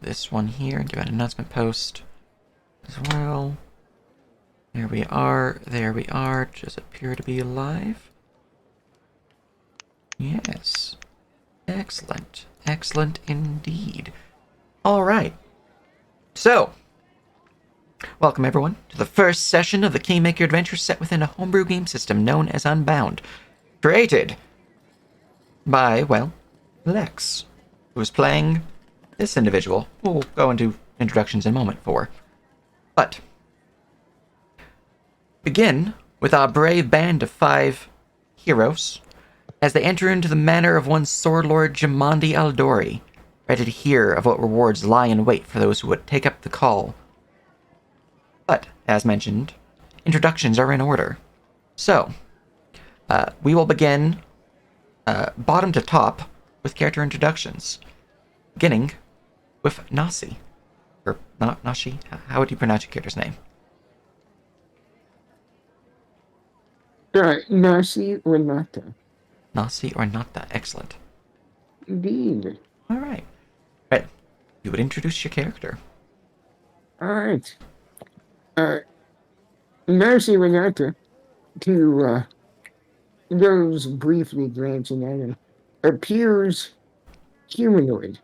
this one here and give an announcement post as well. There we are. There we are. Just appear to be live. Yes. Excellent. Excellent indeed. All right. So, welcome everyone to the first session of the Kingmaker adventure set within a homebrew game system known as Unbound. Created by, well, Lex, who is playing this individual. We'll go into introductions in a moment for. But, begin with our brave band of 5 heroes as they enter into the manor of one Sword Lord Jamandi Aldori, ready to hear of what rewards lie in wait for those who would take up the call. But, as mentioned, introductions are in order. So, we will begin bottom to top with character introductions, beginning with Nasi. Or not Nashi? How would you pronounce your character's name? Nasi or Nata. Nasi or Nata. Excellent. Indeed. All right. Right. You would introduce your character. All right. Nasi or Nata, to those briefly glancing at him, appears humanoid,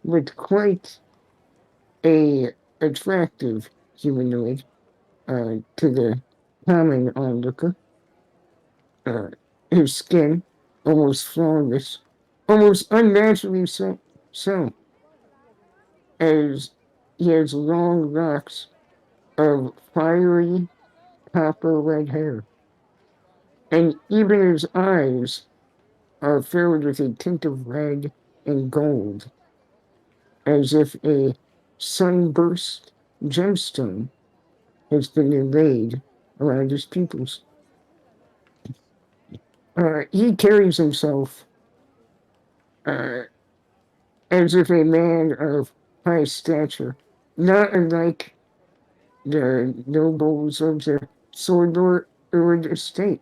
with quite a attractive humanoid to the common onlooker. Uh, his skin, almost flawless, almost unnaturally so, as he has long locks of fiery copper red hair, and even his eyes are filled with a tint of red and gold, as if a sunburst gemstone has been inlaid around his pupils. He carries himself uh, as if a man of high stature, not unlike the nobles of the Sword Lord estate,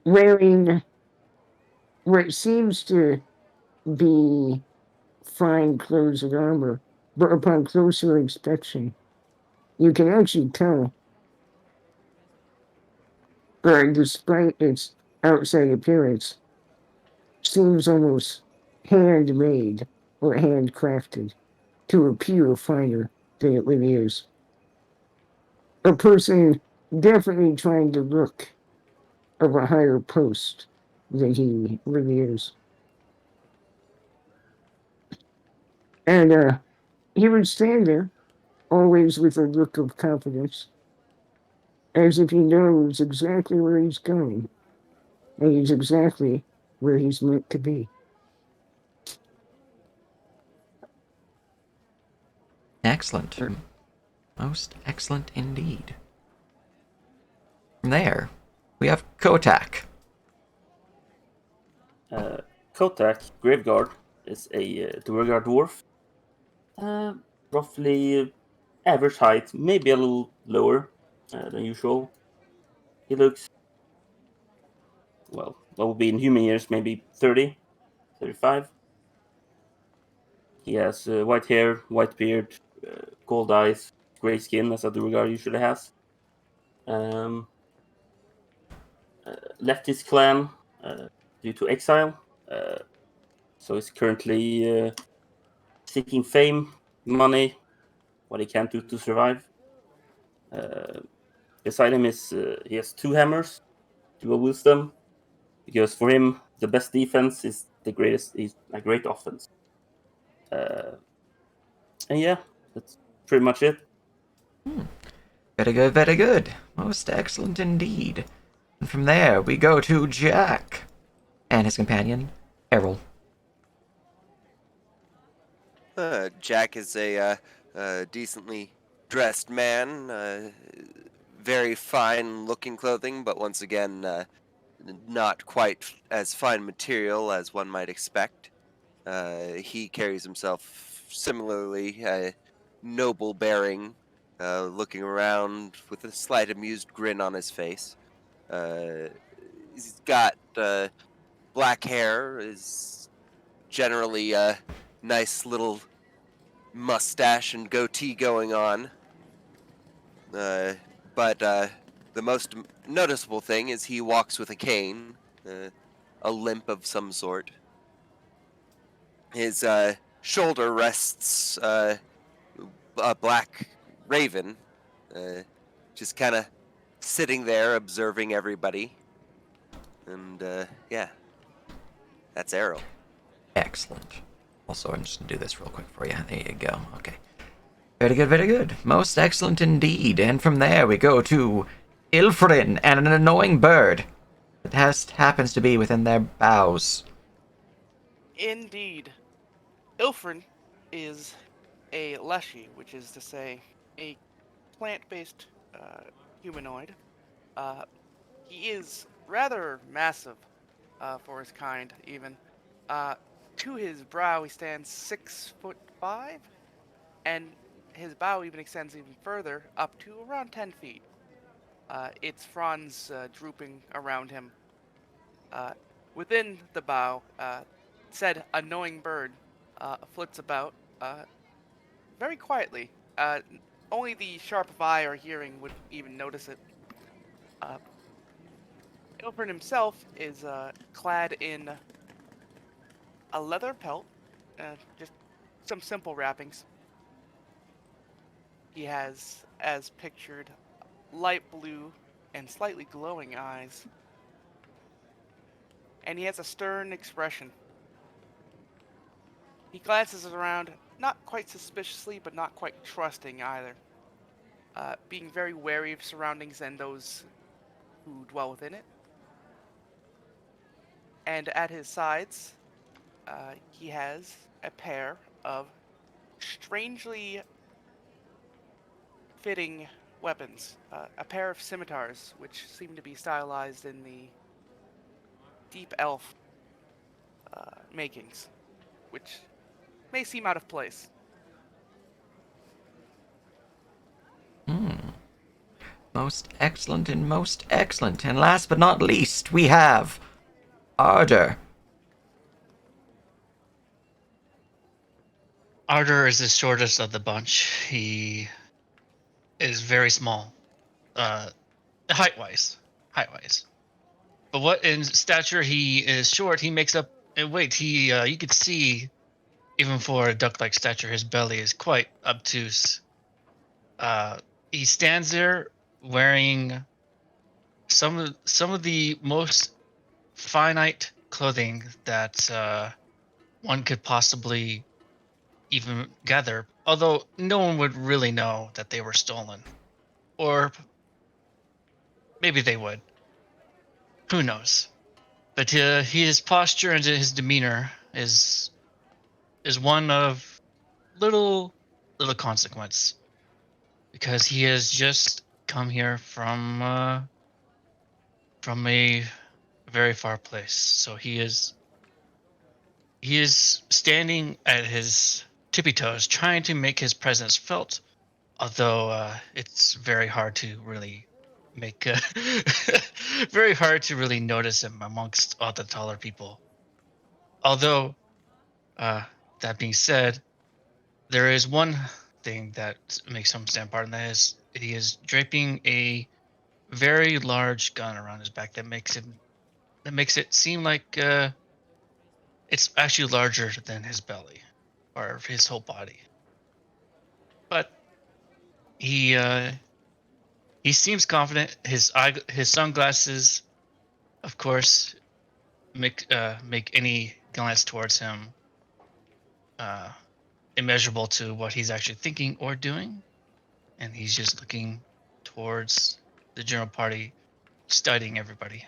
wearing what seems to be fine clothes and armor, but upon closer inspection, you can actually tell, despite its outside appearance, seems almost handmade or handcrafted to appear finer than it really is. A person definitely trying to look of a higher post than he really is. And he would stand there, always with a look of confidence, as if he knows exactly where he's going, and he's exactly where he's meant to be. Excellent. Most excellent indeed. From there, we have Kotak. Kotak Graveguard is a Duergar dwarf. Roughly average height, maybe a little lower than usual. He looks, well, what would be in human years, maybe 30, 35. He has white hair, white beard, gold eyes, gray skin, as a Duergar usually has. Left his clan due to exile, so he's currently seeking fame, money, what he can do to survive. Beside him is he has 2 hammers, dual wisdom, because for him the best defense is the greatest is a great offense. And yeah, that's pretty much it. Very good, very good. Most excellent indeed. And from there, we go to Jack and his companion, Errol. Jack is a decently dressed man, very fine-looking clothing, but once again, not quite as fine material as one might expect. He carries himself similarly, noble bearing, looking around with a slight amused grin on his face. He's got black hair, is generally nice little mustache and goatee going on. But the most noticeable thing is he walks with a cane, a limp of some sort. His shoulder rests a black raven, just kind of sitting there observing everybody. And yeah, that's Errol. Excellent. Also, I'm just going to do this real quick for you. There you go. Okay. Very good, very good. Most excellent indeed. And from there we go to Ilfrin and an annoying bird that happens to be within their boughs. Indeed. Ilfrin is a leshy, which is to say, a plant-based humanoid. He is rather massive for his kind, even. To his brow, he stands 6'5", and his bow even extends even further, up to around 10 feet. Its fronds drooping around him. Within the bow, said annoying bird flits about very quietly. Only the sharp of eye or hearing would even notice it. Ilfrin himself is clad in a leather pelt, just some simple wrappings. He has, as pictured, light blue and slightly glowing eyes. And he has a stern expression. He glances around, not quite suspiciously, but not quite trusting either. Being very wary of surroundings and those who dwell within it. And at his sides, he has a pair of strangely fitting weapons. A pair of scimitars, which seem to be stylized in the deep elf makings, which may seem out of place. Most excellent and most excellent. And last but not least, we have Ardor. Ardor is the shortest of the bunch. He is very small, height-wise. But what in stature he is short, he makes up in weight. He, you could see, even for a duck-like stature, his belly is quite obtuse. He stands there wearing some of the most finite clothing that one could possibly even gather, although no one would really know that they were stolen. Or maybe they would. Who knows? But his posture and his demeanor is one of little consequence, because he has just come here from a very far place. So he is standing at his tippy toes, trying to make his presence felt, although it's very hard to really make very hard to really notice him amongst all the taller people. Although that being said, there is one thing that makes him stand apart, and that is he is draping a very large gun around his back that makes it seem like it's actually larger than his belly or his whole body. But he seems confident. His sunglasses, of course, make any glance towards him immeasurable to what he's actually thinking or doing, and he's just looking towards the general party, studying everybody.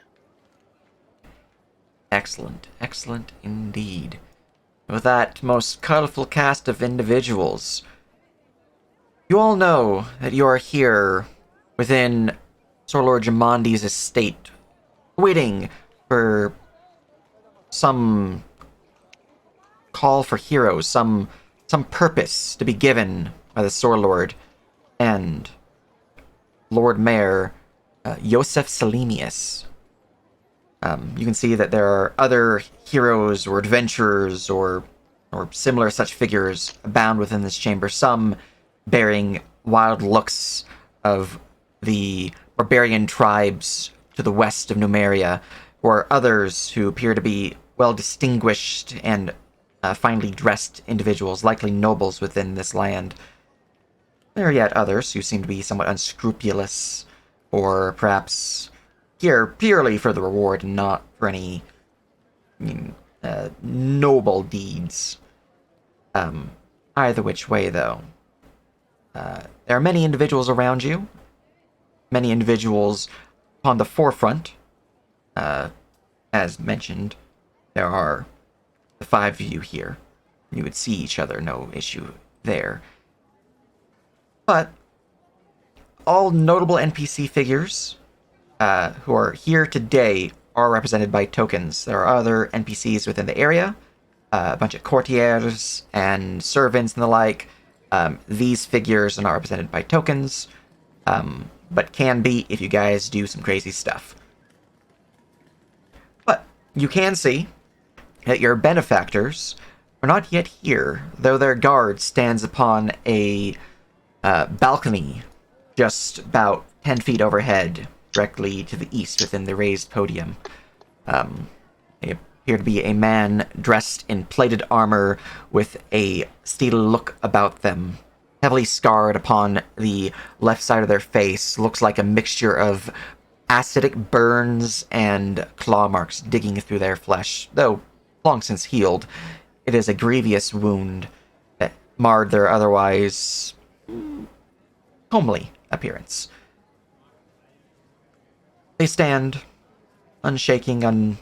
Excellent, excellent indeed. With that most colorful cast of individuals, you all know that you are here within Sir Lord Jamondi's estate, waiting for some call for heroes, some purpose to be given by the Sor Lord and Lord Mayor Joseph Selenius. You can see that there are other heroes or adventurers or or similar such figures abound within this chamber, some bearing wild looks of the barbarian tribes to the west of Numeria, or others who appear to be well distinguished and finely dressed individuals, likely nobles within this land. There are yet others who seem to be somewhat unscrupulous, or perhaps here purely for the reward and not for any noble deeds. Either which way, though, there are many individuals around you, many individuals upon the forefront. As mentioned, there are the 5 of you here. You would see each other, no issue there. But all notable NPC figures who are here today are represented by tokens. There are other NPCs within the area, a bunch of courtiers and servants and the like. These figures are not represented by tokens, but can be if you guys do some crazy stuff. But you can see that your benefactors are not yet here, though their guard stands upon a balcony just about 10 feet overhead, directly to the east within the raised podium. They appear to be a man dressed in plated armor with a steel look about them, heavily scarred upon the left side of their face. Looks like a mixture of acidic burns and claw marks digging through their flesh, though long since healed. It is a grievous wound that marred their otherwise homely appearance. They stand, unshaking,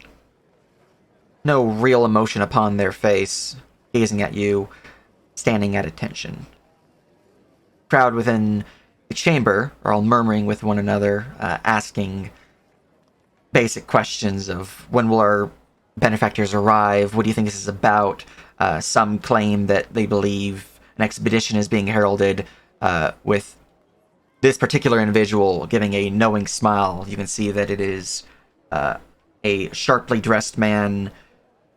no real emotion upon their face, gazing at you, standing at attention. Crowd within the chamber are all murmuring with one another, asking basic questions of when will our benefactors arrive? What do you think this is about? Some claim that they believe an expedition is being heralded, with this particular individual giving a knowing smile. You can see that it is a sharply dressed man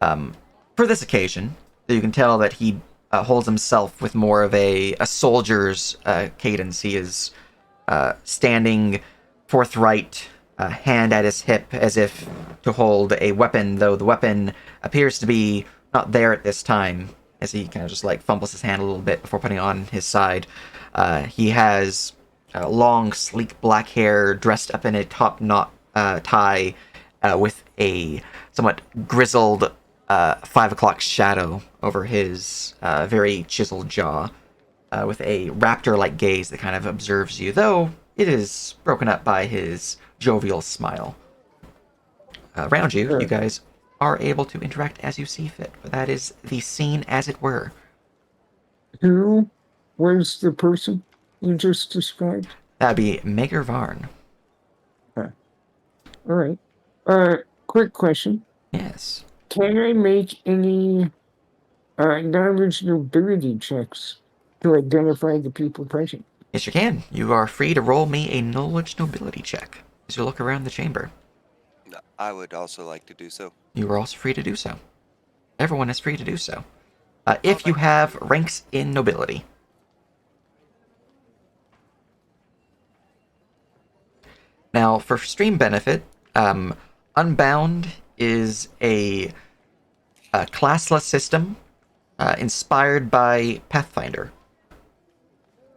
for this occasion. You can tell that he holds himself with more of a soldier's cadence. He is standing forthright, hand at his hip, as if to hold a weapon, though the weapon appears to be not there at this time, as he kind of just like fumbles his hand a little bit before putting it on his side. He has long, sleek black hair, dressed up in a top knot tie, with a somewhat grizzled 5 o'clock shadow over his very chiseled jaw, with a raptor-like gaze that kind of observes you, though it is broken up by his jovial smile. Around you, you guys are able to interact as you see fit, but that is the scene as it were. Who was the person you just described? That'd be Maker Varn. All right. Quick question. Yes. Can I make any knowledge nobility checks to identify the people present? Yes, you can. You are free to roll me a knowledge nobility check as you look around the chamber. I would also like to do so. You are also free to do so. Everyone is free to do so. If you have ranks in nobility. Now, for stream benefit, Unbound is a classless system inspired by Pathfinder.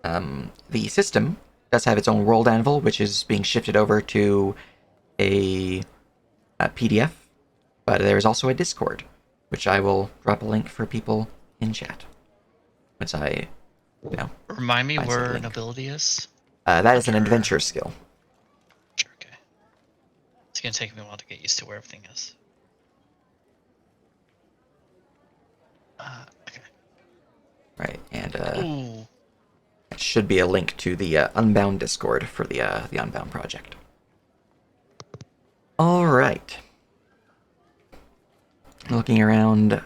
The system does have its own world anvil, which is being shifted over to a PDF, but there is also a Discord, which I will drop a link for people in chat. Once I, Remind me find said where link. nobility is. That is an Under- adventure skill. Sure, okay. It's gonna take me a while to get used to where everything is. Okay. Right, and Ooh. it should be a link to the Unbound Discord for the Unbound project. All right. Looking around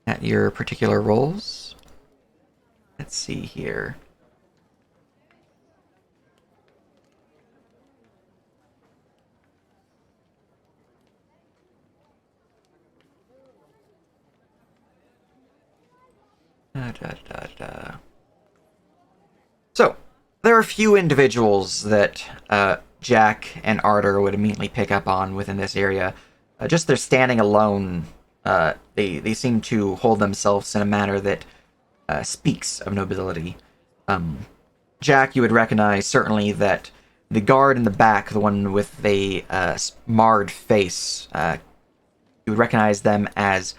at your particular roles. Let's see here. So, there are a few individuals that Jack and Arter would immediately pick up on within this area. Just their standing alone, they seem to hold themselves in a manner that speaks of nobility. Jack, you would recognize certainly that the guard in the back, the one with the marred face, you would recognize them as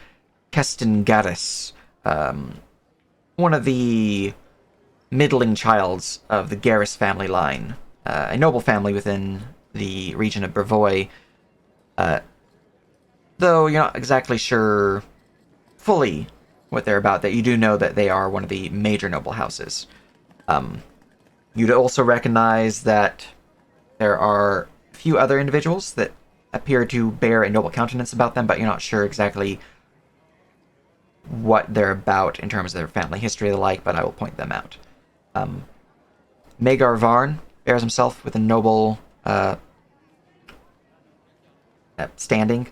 Keston Gaddis, one of the middling childs of the Garrus family line, a noble family within the region of Brevoy, though you're not exactly sure fully what they're about, that you do know that they are one of the major noble houses. You'd also recognize that there are a few other individuals that appear to bear a noble countenance about them, but you're not sure exactly what they're about in terms of their family history and the like, but I will point them out. Magar Varn bears himself with a noble standing.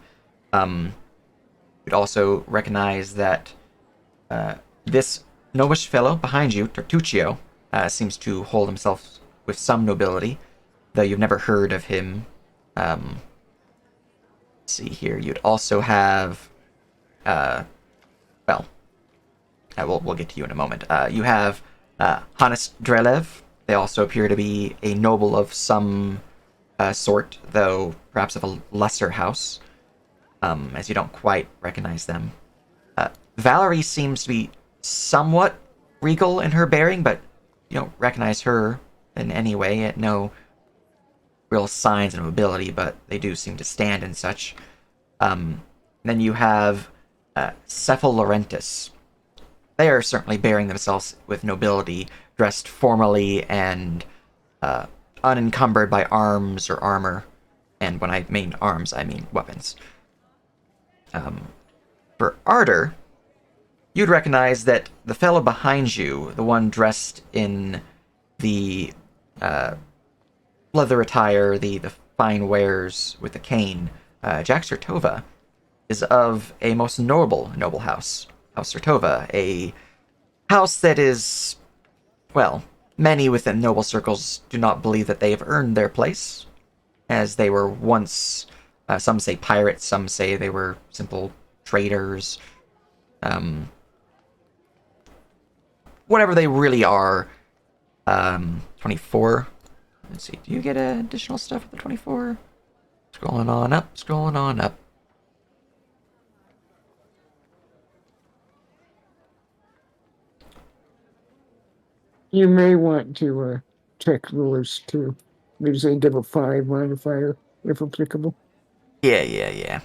You'd also recognize that this gnomish fellow behind you, Tertuccio, seems to hold himself with some nobility, though you've never heard of him. Let's see here. You'd also have, we'll get to you in a moment. You have Hannes Drelev. They also appear to be a noble of some sort, though perhaps of a lesser house, as you don't quite recognize them. Valerie seems to be somewhat regal in her bearing, but you don't recognize her in any way. No real signs of nobility, but they do seem to stand and such. Then you have Cephal Laurentis. They are certainly bearing themselves with nobility, dressed formally and unencumbered by arms or armor. And when I mean arms, I mean weapons. For Arter, you'd recognize that the fellow behind you, the one dressed in the leather attire, the fine wares with the cane, Jack Sertova, is of a most noble house. House Sertova, a house that is, well, many within noble circles do not believe that they have earned their place, as they were once, some say pirates, some say they were simple traders, whatever they really are. 24. Let's see, do you get additional stuff with the 24? Scrolling on up. You may want to check rulers too. There's a double 5 modifier if applicable. Yeah.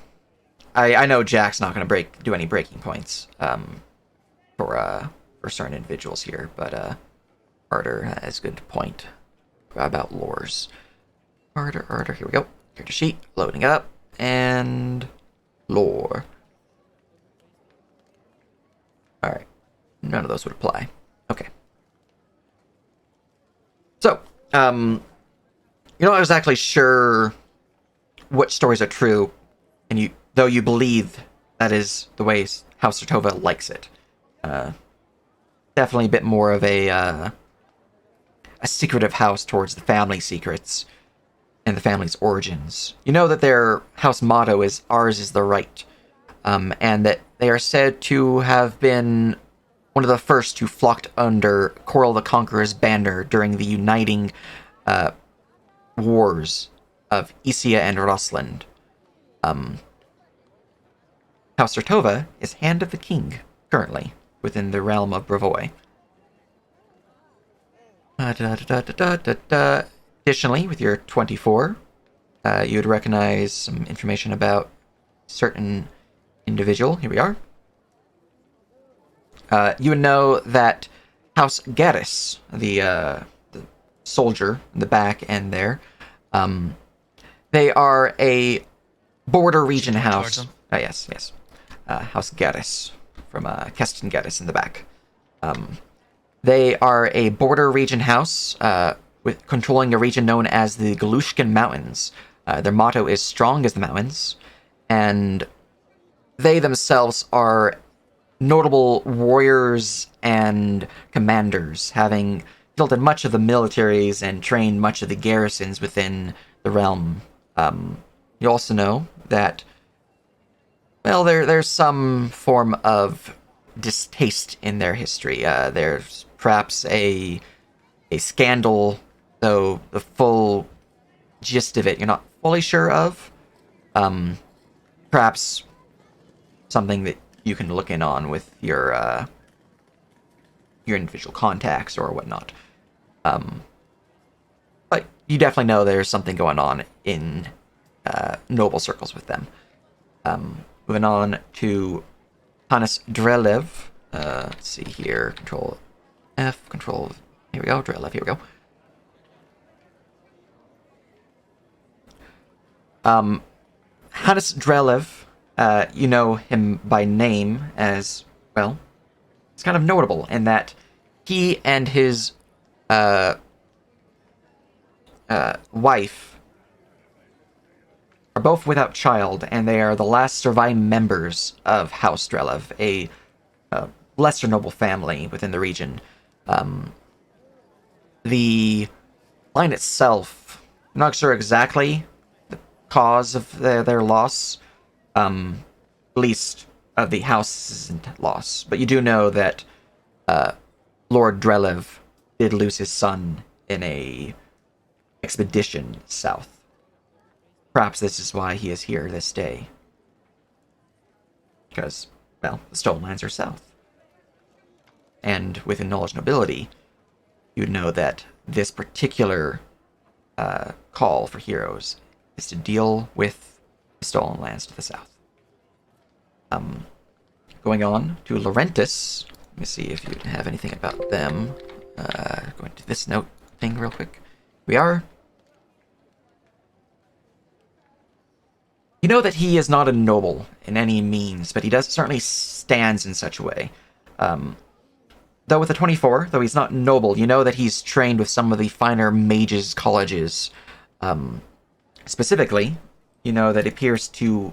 I know Jack's not going to do any breaking points for certain individuals here, but Arter has a good point about lores. Arter, here we go. Character sheet, loading up, and lore. Alright, none of those would apply. Okay. So, you're not exactly sure which stories are true, and though you believe that is the way House Sertova likes it. Definitely a bit more of a secretive house towards the family secrets and the family's origins. You know that their house motto is "Ours is the right," and that they are said to have been one of the first who flocked under Coral the Conqueror's banner during the uniting wars of Isia and Rosland. House Sertova is Hand of the King, currently, within the realm of Brevoy. Additionally, with your 24, you would recognize some information about certain individual. Here we are. You would know that House Gaddis, the soldier in the back end there, they are a border region house. Yes. House Gaddis, from Keston Gaddis in the back. They are a border region house with controlling a region known as the Galushkin Mountains. Their motto is "Strong as the Mountains," and they themselves are notable warriors and commanders, having fielded much of the militaries and trained much of the garrisons within the realm. You also know that, well, there's some form of distaste in their history. There's perhaps a scandal, though the full gist of it you're not fully sure of. Perhaps something that you can look in on with your individual contacts or whatnot. But you definitely know there's something going on in noble circles with them. Moving on to Hannes Drelev. Let's see here. Control F. Control. Here we go. Drelev. Here we go. Hannes Drelev. You know him by name as, well, it's kind of notable in that he and his wife are both without child, and they are the last surviving members of House Drelev, a lesser noble family within the region. The line itself, I'm not sure exactly the cause of their loss, at least of the house's loss, but you do know that Lord Drelev did lose his son in a expedition south. Perhaps this is why he is here this day. Because, well, the Stolen Lands are south. And within knowledge nobility, you'd know that this particular call for heroes is to deal with the Stolen Lands to the south. Going on to Laurentis. Let me see if you have anything about them. Going to this note thing real quick. We are. You know that he is not a noble in any means, but he does certainly stands in such a way. Though with a 24, though he's not noble, you know that he's trained with some of the finer mages' colleges. Specifically, you know that he appears to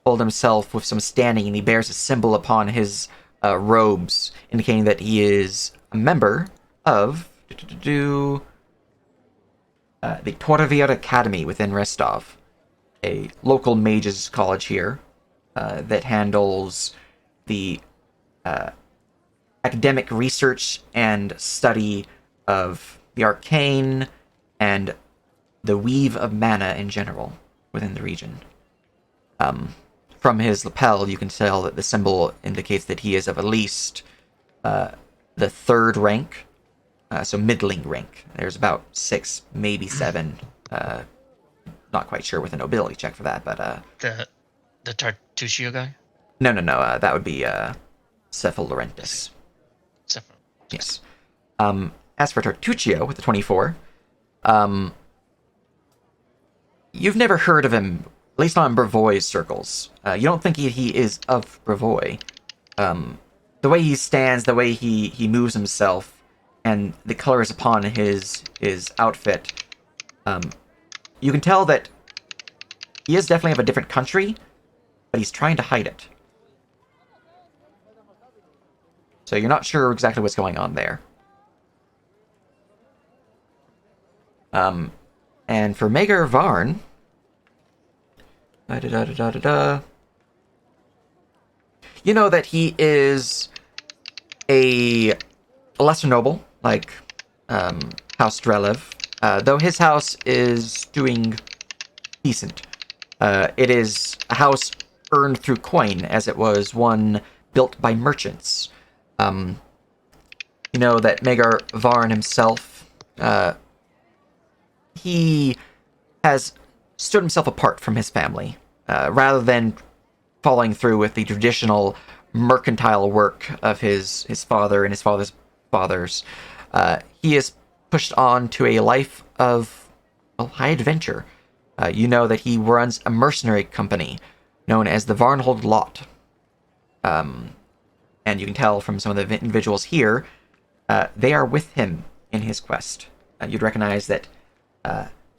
hold himself with some standing, and he bears a symbol upon his robes, indicating that he is a member of the Torvir Academy within Restov, a local mages college here that handles the academic research and study of the arcane and the weave of mana in general within the region. From his lapel, you can tell that the symbol indicates that he is of at least the third rank, so middling rank. There's about 6, maybe 7. Not quite sure with a nobility check for that, but The Tartuccio guy? no, that would be Cephal Laurentis. Separate. Yes. As for Tartuccio with the 24, you've never heard of him, at least not in Brevoy's circles. You don't think he is of Brevoy. The way he stands, the way he moves himself, and the colors upon his outfit, you can tell that he is definitely of a different country, but he's trying to hide it. So you're not sure exactly what's going on there. And for Mager Varn, you know that he is a lesser noble, like House Drelev, though his house is doing decent. It is a house earned through coin, as it was one built by merchants. You know that Magar Varn himself, he has stood himself apart from his family, rather than following through with the traditional mercantile work of his father and his father's fathers. He is pushed on to a life of high adventure. You know that he runs a mercenary company known as the Varnhold Lot. And you can tell from some of the individuals here, they are with him in his quest. You'd recognize that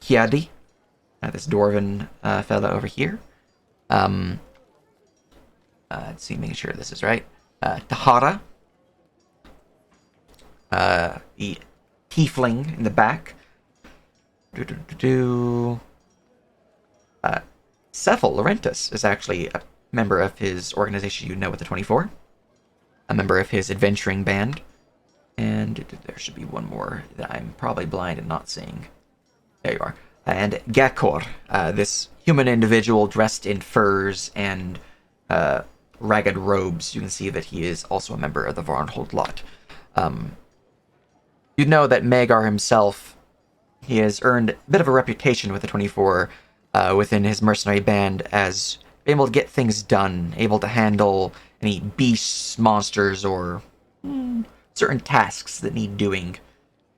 Kiadi, this dwarven fella over here. Let's see, making sure this is right. Tahara, the tiefling in the back. Cephal Laurentus is actually a member of his organization you know with the 24. A member of his adventuring band. And there should be one more that I'm probably blind and not seeing. There you are. And Gakor, this human individual dressed in furs and ragged robes. You can see that he is also a member of the Varnhold lot. You know that Magar himself, he has earned a bit of a reputation with the 24 within his mercenary band as being able to get things done, able to handle any beasts, monsters, or certain tasks that need doing.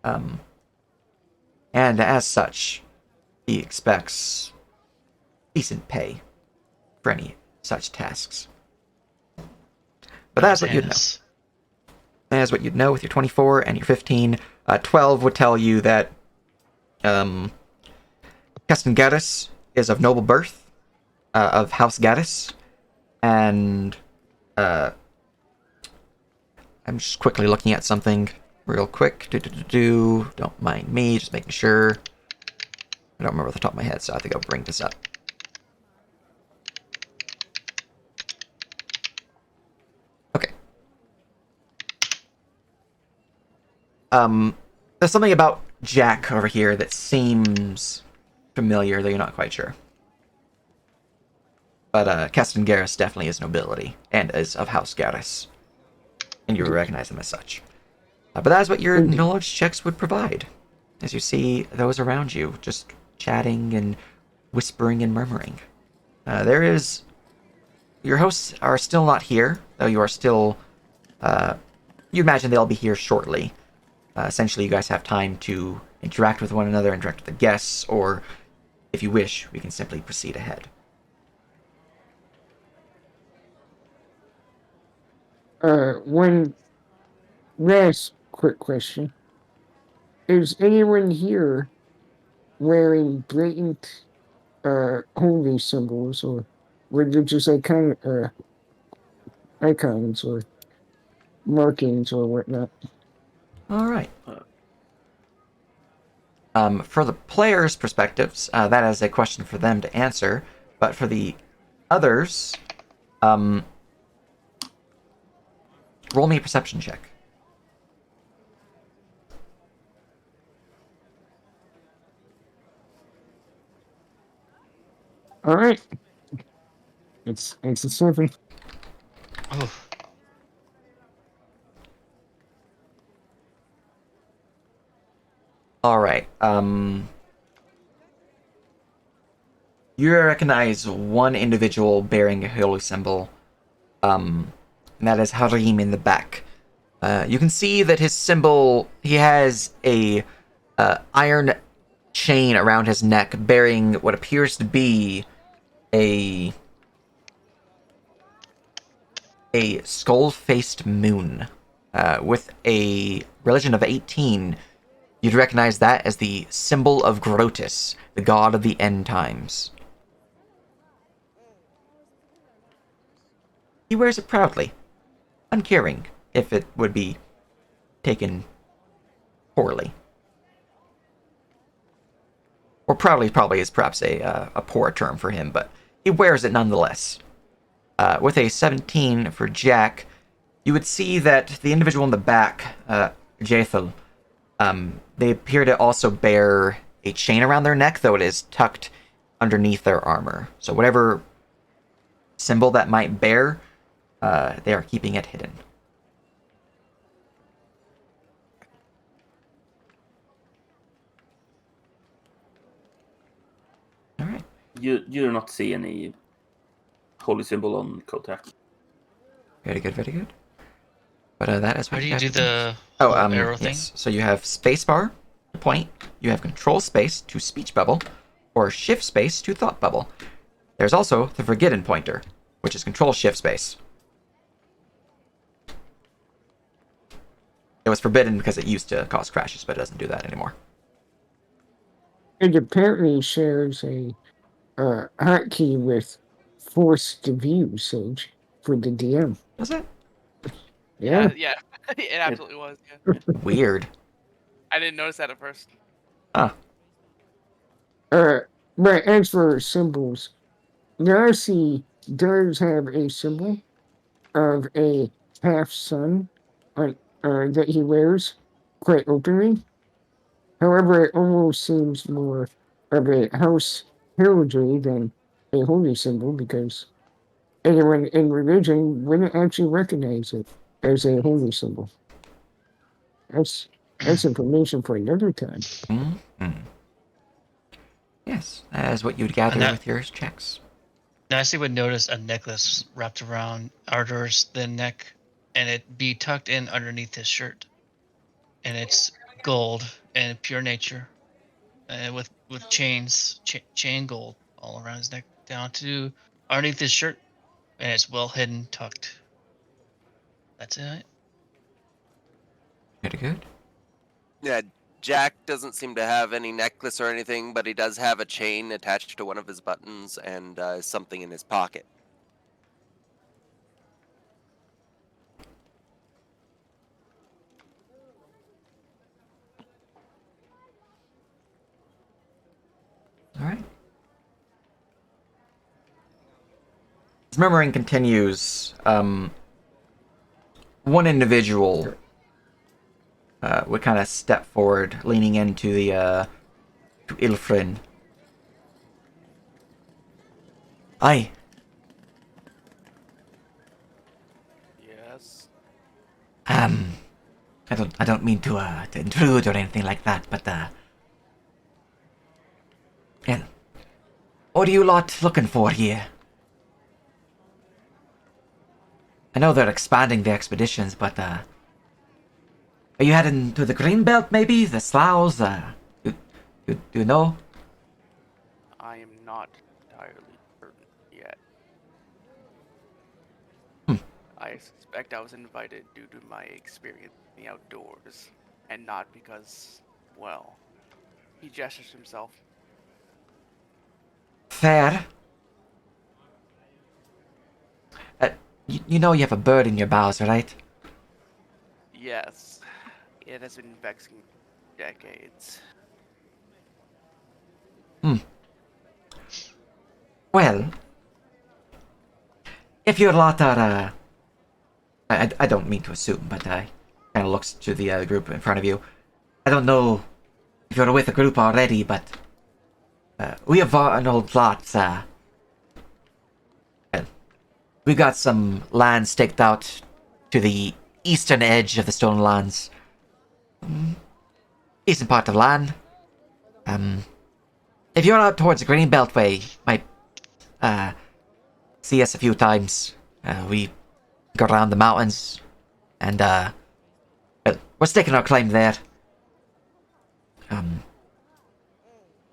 And as such, he expects decent pay for any such tasks. But that's what you'd know. That's what you'd know with your 24 and your 15. 12 would tell you that Castangaris is of noble birth, of House Gaddis, and I'm just quickly looking at something real quick. Don't mind me, just making sure. I don't remember off the top of my head, so I think I'll bring this up. Okay. There's something about Jack over here that seems familiar, though you're not quite sure. But Castangaris definitely is nobility, and is of House Gaddis. And you recognize him as such. But that's what your knowledge checks would provide. As you see those around you, just chatting and whispering and murmuring. Your hosts are still not here, though you are still... you imagine they'll be here shortly. Essentially, you guys have time to interact with one another, interact with the guests, or, if you wish, we can simply proceed ahead. One last quick question. Is anyone here wearing blatant holy symbols or religious icons or markings or whatnot? All right. For the players' perspectives, that is a question for them to answer. But for the others, roll me a perception check. All right. It's a 7. Oh, All right. You recognize one individual bearing a holy symbol, and that is Harim in the back. You can see that his symbol, he has a iron chain around his neck bearing what appears to be a skull-faced moon. With a religion of 18, you'd recognize that as the symbol of Grotus, the god of the end times. He wears it proudly, uncaring if it would be taken poorly. Or proudly probably is perhaps a poor term for him, but he wears it nonetheless. With a 17 for Jack, you would see that the individual in the back, Jaethel, they appear to also bear a chain around their neck, though it is tucked underneath their armor. So whatever symbol that might bear, they are keeping it hidden. All right. You do not see any holy symbol on Kotak. Very good, very good. But that is what how do you guys do are doing. the whole arrow thing? Yes. So you have spacebar to point, you have control space to speech bubble, or shift space to thought bubble. There's also the forgotten pointer, which is control shift space. It was forbidden because it used to cause crashes, but it doesn't do that anymore. It apparently shares a hotkey with forced view, Sage, for the DM. Does it? Yeah. Yeah. It absolutely was. Yeah. Weird. I didn't notice that at first. Huh. But as for symbols, Darcy does have a symbol of a half sun on, that he wears quite openly. However, it almost seems more of a house heraldry than a holy symbol because anyone in religion wouldn't actually recognize it as a holy symbol. That's that's information for another time. Mm-hmm. Yes, as what you'd And gather that with your checks. Nancy would notice a necklace wrapped around Ardor's thin neck, and it be tucked in underneath his shirt. And it's gold and pure nature, and with chains, chain gold all around his neck down to underneath his shirt, and it's well hidden, tucked. That's it. Pretty good. Yeah, Jack doesn't seem to have any necklace or anything, but he does have a chain attached to one of his buttons and something in his pocket. All right. As murmuring continues, one individual would kind of step forward, leaning into the to Ilfrin. Aye, Yes. I don't mean to intrude or anything like that, but yeah, what are you lot looking for here? I know they're expanding the expeditions, but are you heading to the Greenbelt maybe? The Sloughs? Do you know? I am not entirely certain yet. Hmm. I suspect I was invited due to my experience in the outdoors, and not because, well, he gestures himself. Fair. You know you have a bird in your bows, right? Yes, it has been vexing me for decades. Well, if your lot are, I don't mean to assume, but kind of looks to the group in front of you. I don't know if you're with a group already, but we have an old lot. We got some land staked out to the eastern edge of the Stone Lands. Decent part of land. If you're out towards the Green Beltway, you might see us a few times. We go around the mountains, and well, we're sticking our claim there.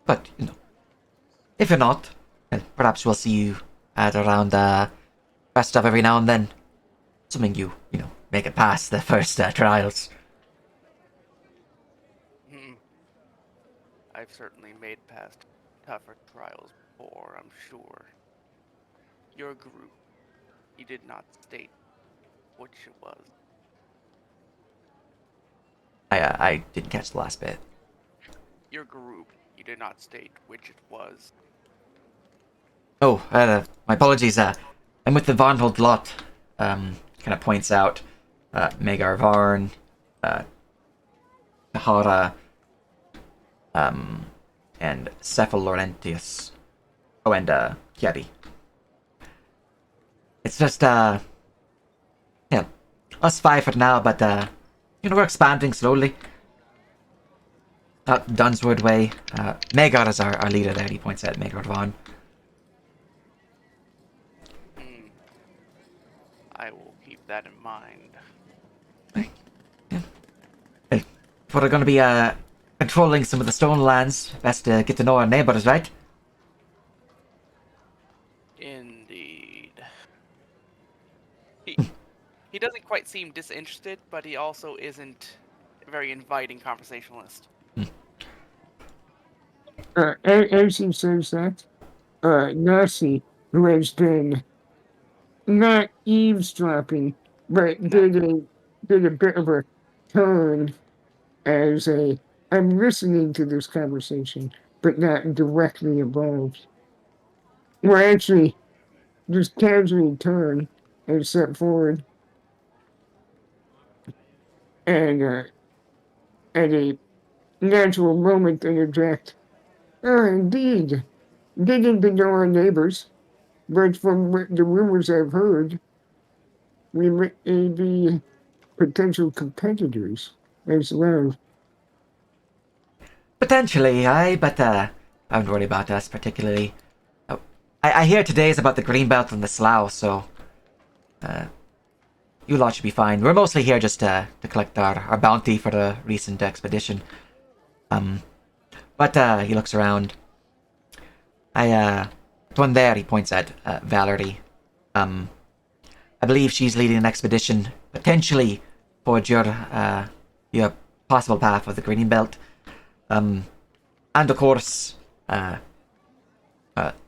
But you know, if you're not, well, perhaps we'll see you at around rest of every now and then. Assuming you make it past the first trials. I've certainly made past tougher trials before, I'm sure. Your group, you did not state which it was. I didn't catch the last bit. Your group, you did not state which it was. Oh, my apologies. I'm with the Von Hold lot. Kind of points out Megar Varn, Tahara, and Cephalorentius. Oh, and Kiari. It's just yeah, us five for now, but we're expanding slowly. Out Dunswood way. Megar is our leader there. He points at Megar Varn. I will keep that in mind. Yeah. Hey, if we're gonna be controlling some of the stone lands, best to get to know our neighbors, right? Indeed. He doesn't quite seem disinterested, but he also isn't a very inviting conversationalist. As he says that, Nasi, who has been not eavesdropping, but No. did a did a bit of a turn as a I'm listening to this conversation, but not directly involved. Well, actually, just casually turn and step forward, and at a natural moment interject. Oh, indeed. Didn't know our neighbors, but from the rumors I've heard, we may be potential competitors as well. Potentially, aye, but I wouldn't worry about us particularly. Oh, I hear today is about the Greenbelt and the Slough, so you lot should be fine. We're mostly here just to collect our bounty for the recent expedition. But he looks around. One there, he points at Valerie. I believe she's leading an expedition, potentially towards your possible path of the Green Belt. And of course,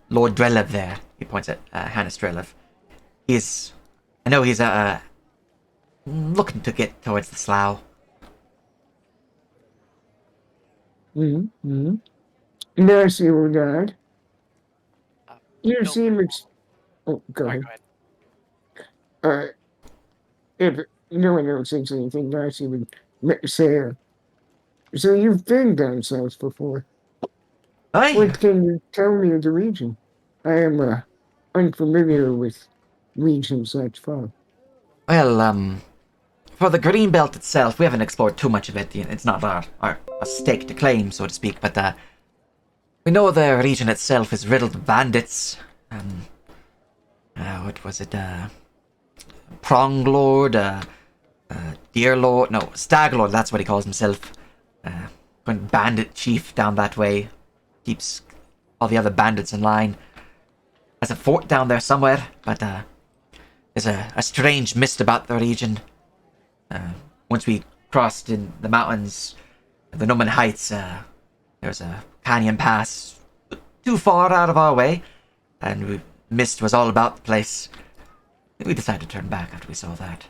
Lord Drelev there, he points at Hannes Drelev. I know he's looking to get towards the Slough. Mm-hmm. Nice, you dad. You Don't seem worry. oh, go Sorry, ahead. go ahead. If no one else thinks anything nice, you would say, so you've been down south before. Aye. What can you tell me of the region? I am unfamiliar with regions that far. Well, for the Green Belt itself, we haven't explored too much of it. It's not our stake to claim, so to speak, but we know the region itself is riddled with bandits. What was it? Prong Lord, Deer Lord, no, Stag Lord, that's what he calls himself. Bandit chief down that way. Keeps all the other bandits in line. Has a fort down there somewhere, but there's a strange mist about the region. Once we crossed in the mountains, the Noman Heights, there's a canyon pass too far out of our way, and mist was all about the place. We decided to turn back after we saw that.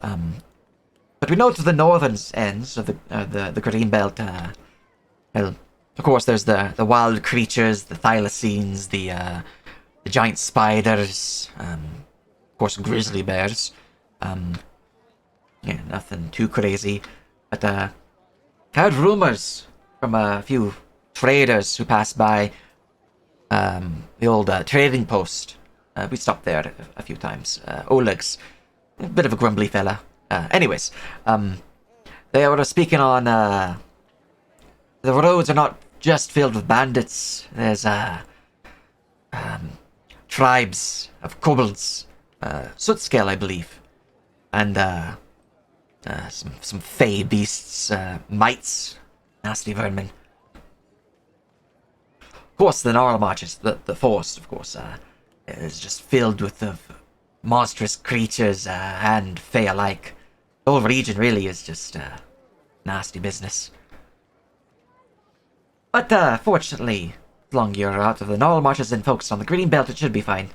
But we know to the northern ends of the Green Belt, well, of course, there's the wild creatures, the thylacines, the giant spiders, of course, grizzly bears. Yeah, nothing too crazy. But I heard rumors from a few traders who passed by the old trading post. We stopped there a few times. Oleg's a bit of a grumbly fella. Anyways, they were speaking on the roads are not just filled with bandits. There's tribes of kobolds, Sootscale, I believe, and some fey beasts, mites, nasty vermin. Of course, the Gnarl Marches, the forest, of course, is just filled with the monstrous creatures and fey alike. The whole region really is just nasty business. But fortunately, as long as you're out of the Gnarl Marches and focused on the Green Belt, it should be fine.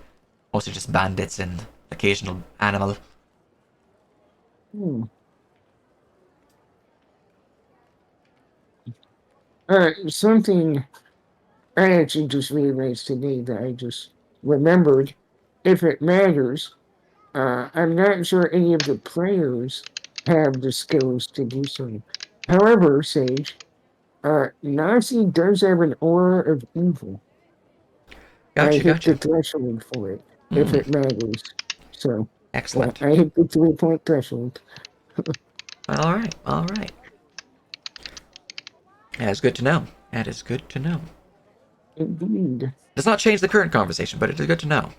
Mostly just bandits and occasional animal. Hmm. Something I actually just realized today that I just remembered, if it matters, I'm not sure any of the players have the skills to do so. However, Sage, Nazi does have an aura of evil. I hit the threshold for it, if it matters. So, Excellent. I hit the 3-point threshold. Alright. That is good to know. Indeed. Does not change the current conversation, but it is good to know.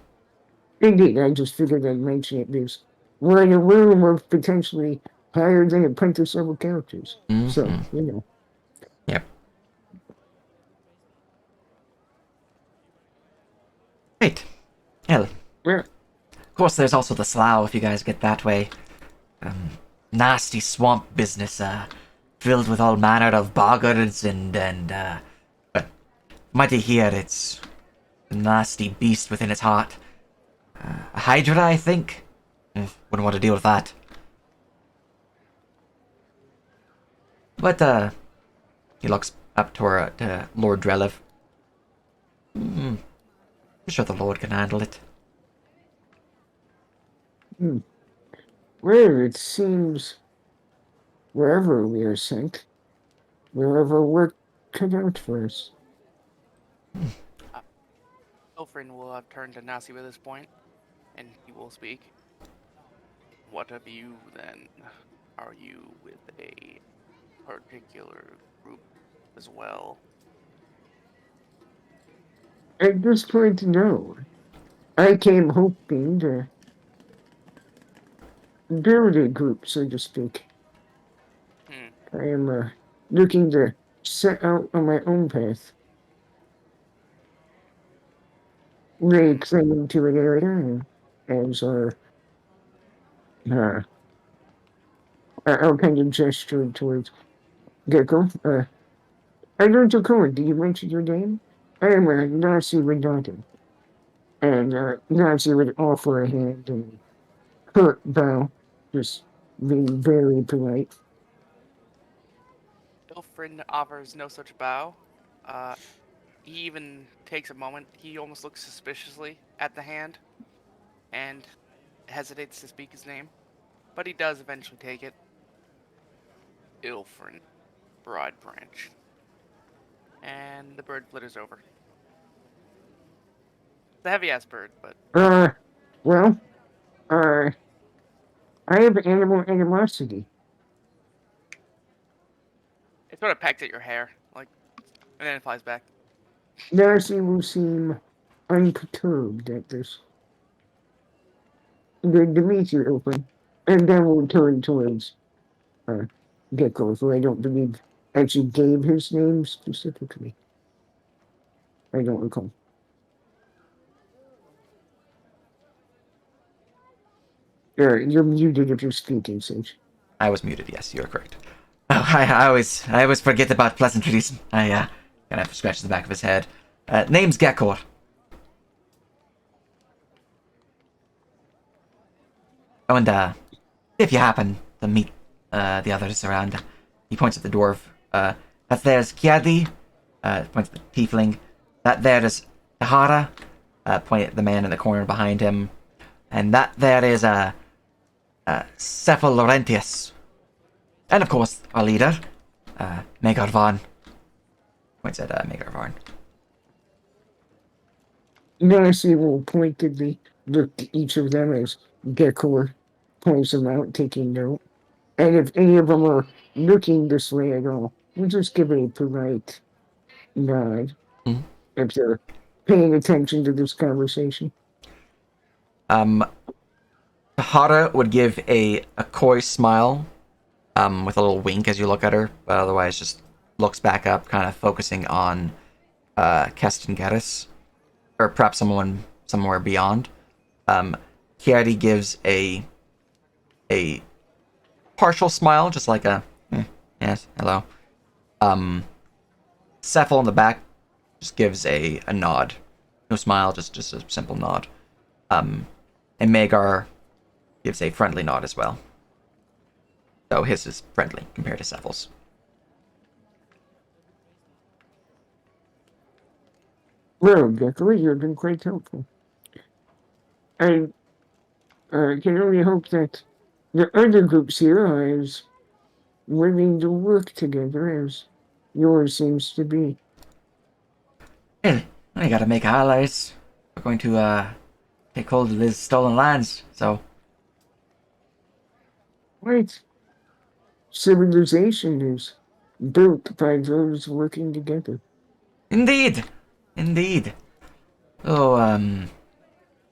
Indeed, I just figured I'd mention it because we're in a room of potentially higher than a pint of several characters. So, you know. Yep. Right. Hell. Yeah. Of course, there's also the Slough if you guys get that way. Nasty swamp business, filled with all manner of boggards but mighty here, it's a nasty beast within its heart. A Hydra, I think. Wouldn't want to deal with that. But, he looks up to Lord Drelev. I'm sure the Lord can handle it. Well, it seems wherever we are sent, wherever work cut out for us. Ilfrin will have turned to Nasi by this point, and he will speak. What of you, then? Are you with a particular group as well? At this point, no. I came hoping to build a group, so to speak. I am looking to set out on my own path. Lay claim to an area as uh, our kind of gesture towards Gecko. I learned to call. Did you mention your name? I am a Nazi Renato. And Nazi would offer a hand and curt bow, just being very polite. Ilfrin offers no such bow. He even takes a moment. He almost looks suspiciously at the hand and hesitates to speak his name, but he does eventually take it. Ilfrin, Broad Branch. And the bird flitters over. It's a heavy ass bird, but Well, I have animal animosity. it sort of pecks at your hair, like, and then it flies back. Nazi will seem unperturbed at this. Good to meet you, Open. And then we'll turn towards Gecko, who I don't believe actually gave his name specifically. I don't recall. You're muted if you're speaking, Sage. I was muted. Yes, you're correct. Oh, I always forget about pleasantries. I kind of scratches the back of his head. Name's Gekor. Oh, and if you happen to meet the others around, he points at the dwarf. That there's Kiadi. Points at the tiefling. That there is Tahara. Point at the man in the corner behind him. And that there is Cephal Laurentius. And of course, our leader, Magar Varn. Points at Magar Varn. Nazi will pointedly look at each of them as Gecko points them out, taking note. And if any of them are looking this way at all, we'll just give a polite nod if they're paying attention to this conversation. Tahara would give a coy smile, with a little wink as you look at her, but otherwise just looks back up, kind of focusing on Keston Geddes, or perhaps someone somewhere beyond. Kiadi gives a partial smile, just like a yes, hello. Cephal in the back just gives a nod, no smile, just a simple nod. And Magar gives a friendly nod as well. So his is friendly compared to Cephal's. Well, Gecko, you've been quite helpful. I can only hope that the other groups here are as willing to work together as yours seems to be. Hey, I gotta make allies. We're going to take hold of his stolen lands, so Right. Civilization is built by those working together. indeed. Oh,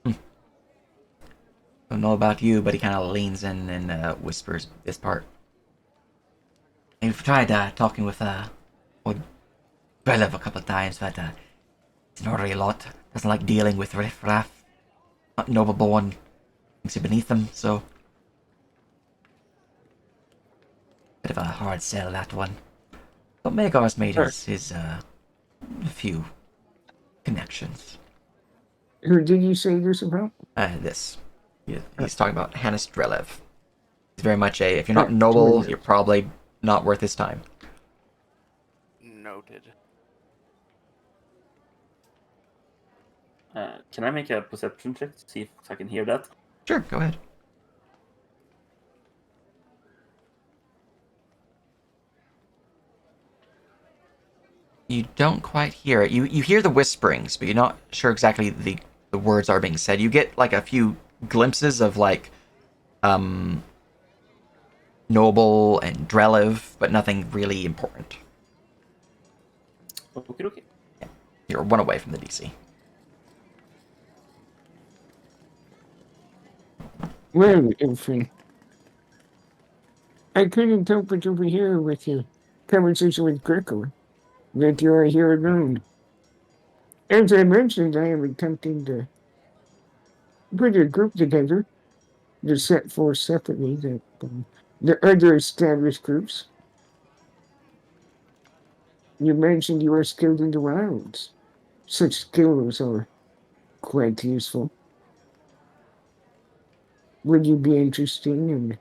don't know about you, but he kind of leans in and whispers this part. We've tried talking with old Drelev a couple of times, but he's not really a lot. Doesn't like dealing with riffraff. Not noble born. Thinks you're beneath them, so bit of a hard sell, that one. But Magar's made his a few connections. Who did you say this about? This. He's talking about Hannes Drelev. He's very much if you're not noble, you're probably not worth his time. Noted. Can I make a perception check to see if I can hear that? Sure, go ahead. You don't quite hear it. You hear the whisperings, but you're not sure exactly the words are being said. You get like a few glimpses of like Noble and Drelev, but nothing really important. Okay. You're one away from the DC. Well, Infant, I couldn't help but overhear with your conversation with Greco that you are here alone. As I mentioned, I am attempting to put a group together to set forth separately the other established groups. You mentioned you are skilled in the rounds. Such skills are quite useful. Would you be interested in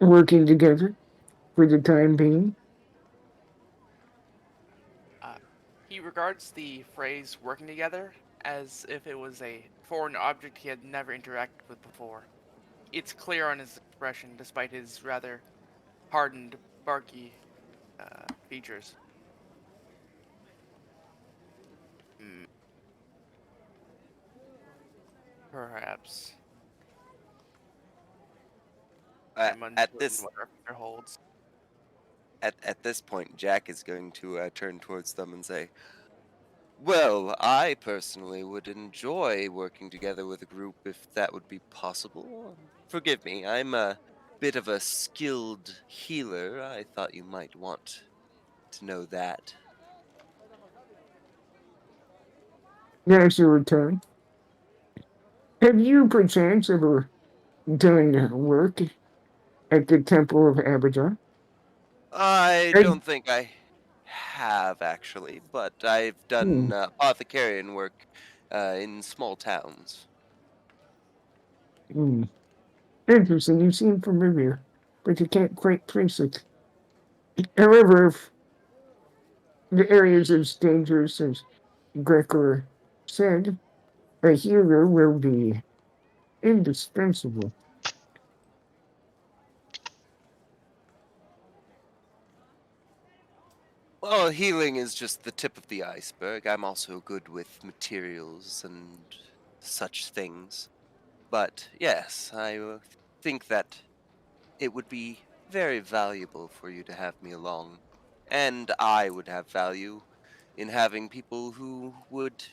working together for the time being? He regards the phrase working together as if it was a foreign object he had never interacted with before. It's clear on his expression, despite his rather hardened, barky features. Hmm, perhaps. I'm At uncertain this what our future holds. at this point, Jack is going to turn towards them and say, "Well, I personally would enjoy working together with a group if that would be possible. Forgive me, I'm a bit of a skilled healer. I thought you might want to know that." There's your return. Have you perchance ever done work at the Temple of Abijah? I I, don't think I have actually, but I've hmm, done apothecarian work in small towns. hmm. Interesting, you seem familiar, but you can't quite place it. However, if the areas as dangerous as Greco said, a healer will be indispensable. Well, healing is just the tip of the iceberg. I'm also good with materials and such things. But yes, I think that it would be very valuable for you to have me along. And I would have value in having people who would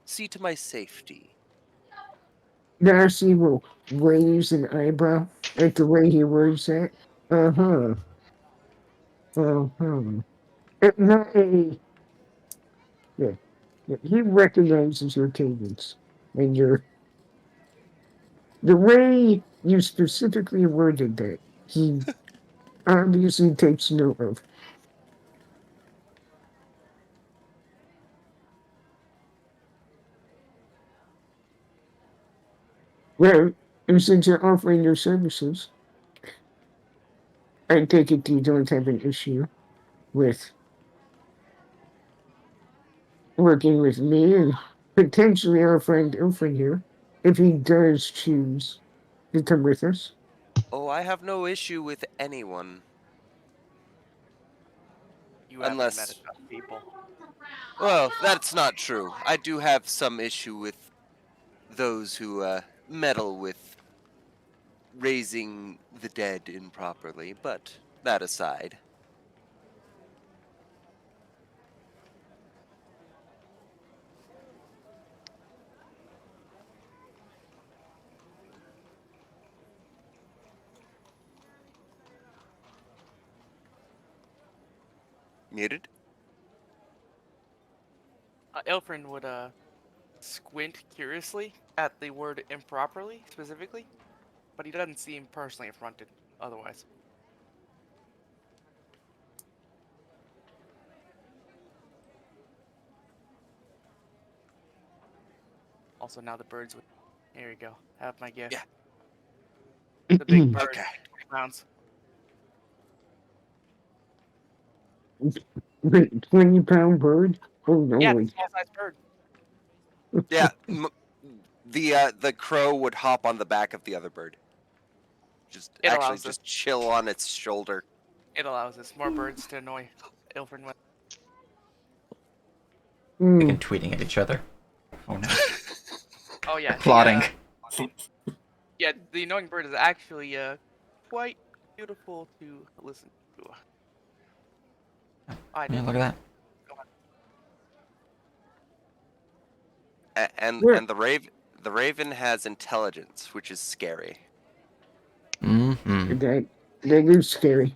see to my safety. Darcy will raise an eyebrow at the way he words that. Uh huh. Uh huh. Not a. Yeah. Yeah, he recognizes your cadence and your the way you specifically worded that. He obviously takes note of. Well, and since you're offering your services, I take it you don't have an issue with working with me and potentially our friend Ilfrin here, if he does choose to come with us. Oh, I have no issue with anyone. You haven't met Unless, enough people. well, that's not true. I do have some issue with those who meddle with raising the dead improperly, but that aside. Muted? Ilfrin would squint curiously at the word improperly specifically, but he doesn't seem personally affronted otherwise. Also, now the birds would. Here you go. Have my gift. Yeah. The big bird, Okay. 20 pounds. Wait, 20-pound bird? Oh Yeah, no. it's a small-sized bird. Yeah, the crow would hop on the back of the other bird. It allows Just chill on its shoulder. It allows us more birds to annoy Ilfrin with. Begin Hmm. tweeting at each other. Oh no. Oh yeah, Plotting. Yeah, the annoying bird is actually quite beautiful to listen to. I Yeah, did. look at that. And Yeah. the raven has intelligence, which is scary. Mm-hmm. That is scary.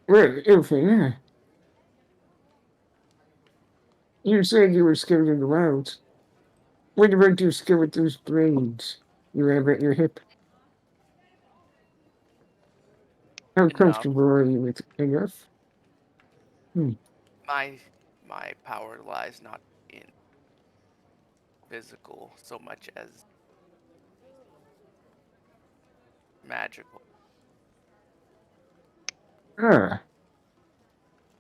Well, yeah. You said you were scared of the wilds. What about you scared with those blades you have at your hip? How Enough. comfortable are you with enough? Hmm. My power lies not in physical so much as magical. Ah,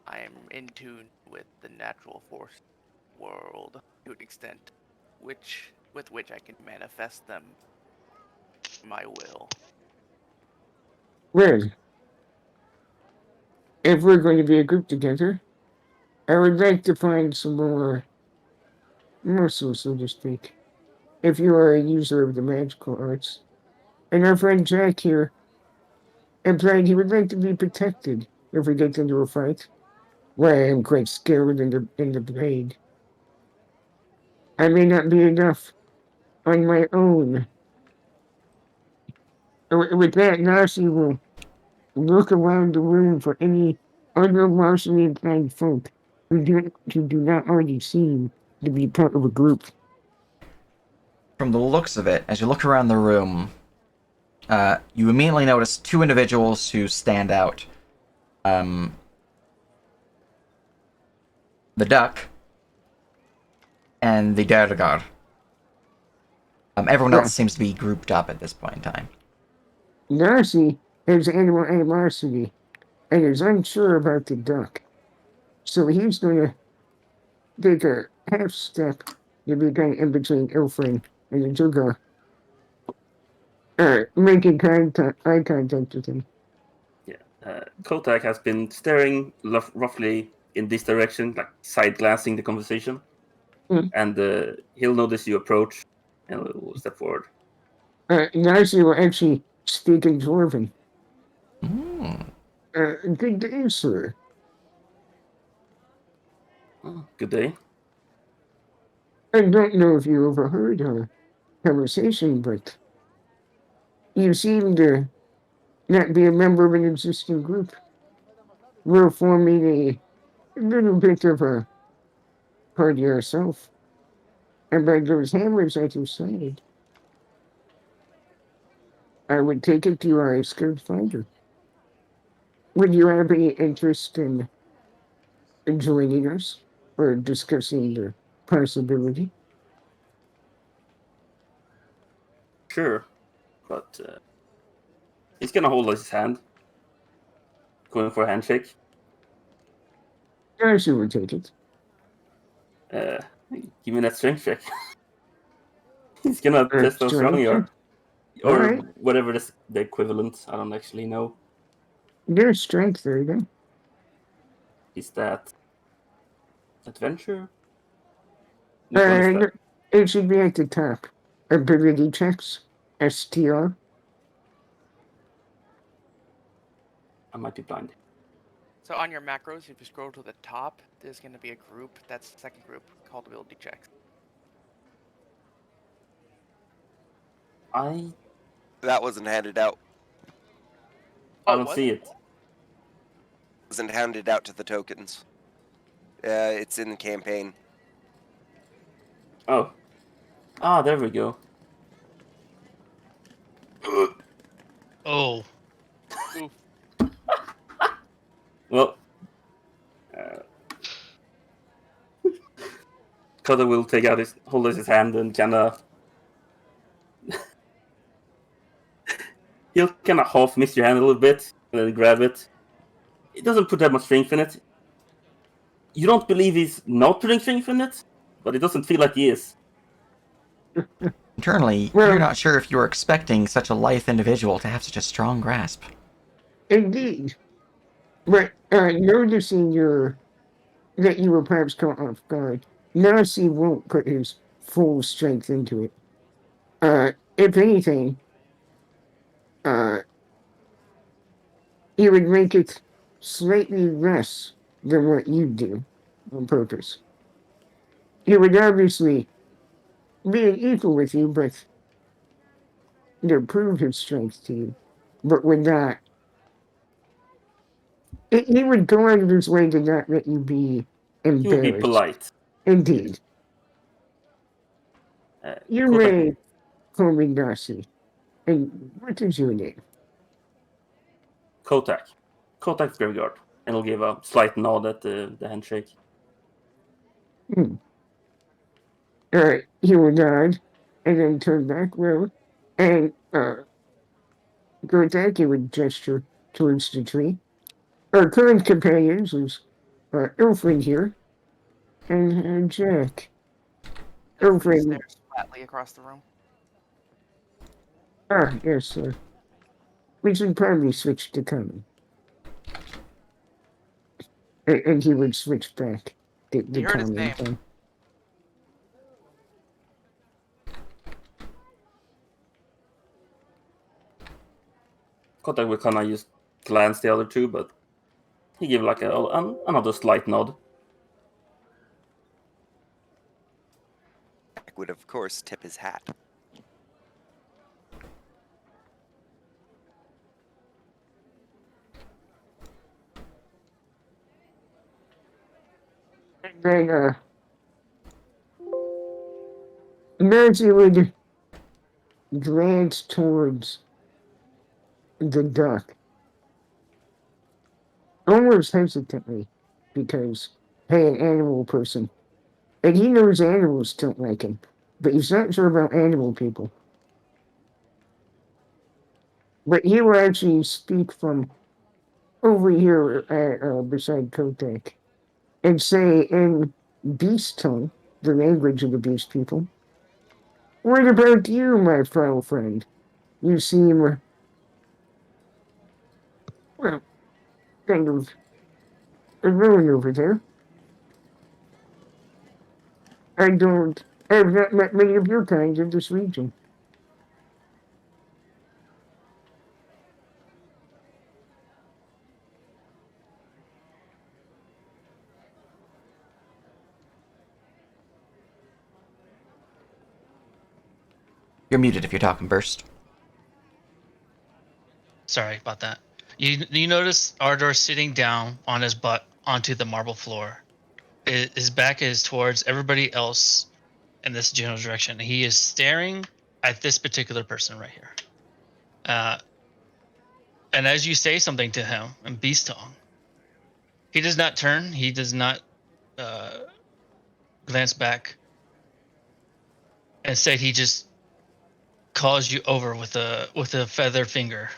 I am in tune with the natural force world to an extent, with which I can manifest them my will. well, if we're going to be a group together, I would like to find some more muscles, so to speak. If you are a user of the magical arts. And our friend Jack here implied he would like to be protected if we get into a fight. Well, I am quite skilled in the blade. I may not be enough on my own. With that, Nasi will look around the room for any other martially inclined folk who do not already seem to be part of a group. From the looks of it, as you look around the room, you immediately notice two individuals who stand out. The duck and the Dergar. Everyone Yeah. else seems to be grouped up at this point in time. Nasi has animal animosity and is unsure about the duck. So he's going to take a half step to be kind of in between Ilfrin and the Jugger, making eye contact with him. Yeah. Kotak has been staring roughly in this direction, like side glancing the conversation. Mm. And he'll notice you approach and will step forward. Nasi will actually speak in Dwarven. Mm. Good day, sir. Oh, good day. I don't know if you overheard our conversation, but you seem to not be a member of an existing group. We're forming a little bit of a party ourselves. And by those hammers at your side, I would take it you are a skilled fighter. Would you have any interest in joining us or discussing the possibility? Sure, but he's gonna hold his hand, going for a handshake. Darcy would take it. Uh, Give me that strength check. He's gonna test how strong Strength you check. are, All or right. whatever the equivalent. I don't actually know. Your strength, there you go. Is that adventure? Which one is that? And it should be at the top. Ability checks. STR. I might be blind. So on your macros, if you scroll to the top, there's going to be a group. That's the second group called ability checks. That wasn't handed out. I Oh, don't what? see it. Wasn't handed out to the tokens. It's in the campaign. Oh, there we go. Oh, Oof. Well, Cutter will take out hold his hand and he'll kind of half miss your hand a little bit and then grab it. It doesn't put that much strength in it. You don't believe he's not putting strength in it, but it doesn't feel like he is. Internally, Well- you're not sure if you were expecting such a lithe individual to have such a strong grasp. Indeed. But noticing that you were perhaps caught off guard, Nasi won't put his full strength into it. If anything, he would make it slightly less than what you do on purpose. He would obviously be an equal with you, but prove his strength to you, but would not. He would go out of his way to not let you be He would be embarrassed. polite. Indeed. You Kotak, may call me Nasi. And what is your name? Kotak. Kotak's graveyard. And he'll give a slight nod at the handshake. He will nod and then turn back road. And Gotaki would gesture towards the tree. Our current companions is Ilfrin here and Jack. Ilfrin. Stares flatly across the room. Yes, sir. We should probably switch to common. And he would switch back to He heard his common name. thing. Kotak will kind of just glance the other two, but he give like another slight nod. Jack would, of course, tip his hat. And then Nancy would glance towards the duck, almost hesitantly, because, hey, an animal person. And he knows animals don't like him, but he's not sure about animal people. But he will actually speak from over here beside Kotek and say in beast tongue, the language of the beast people, "What about you, my foul friend? You seem, well, kind of alone over there. I have not met many of your kind in this region." You're muted if you're talking, Burst. Sorry about that. You notice Ardor sitting down on his butt onto the marble floor. His back is towards everybody else in this general direction. He is staring at this particular person right here. And as you say something to him in beast tongue, he does not turn. He does not glance back. Instead, he just calls you over with a feather finger.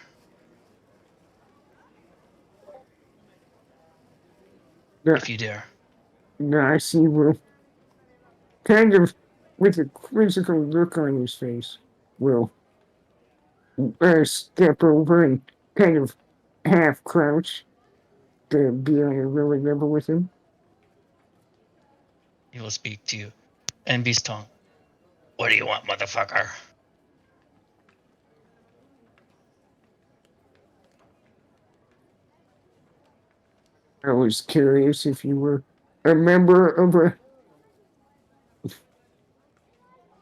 If you dare. Nasi will, kind of, with a quizzical look on his face, will step over and kind of half crouch to be on a lower level with him. He will speak to you in beast tongue. What do you want, motherfucker? I was curious if you were a member of a.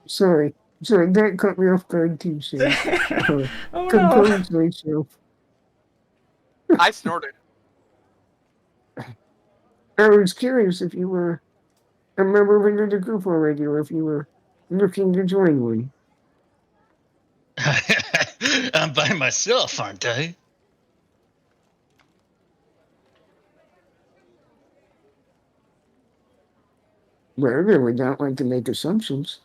Sorry, that caught me off guard too, Sam. Oh Compose myself. I snorted. I was curious if you were a member of another group already, or if you were looking to join one. I'm by myself, aren't I? Well, I would not like to make assumptions.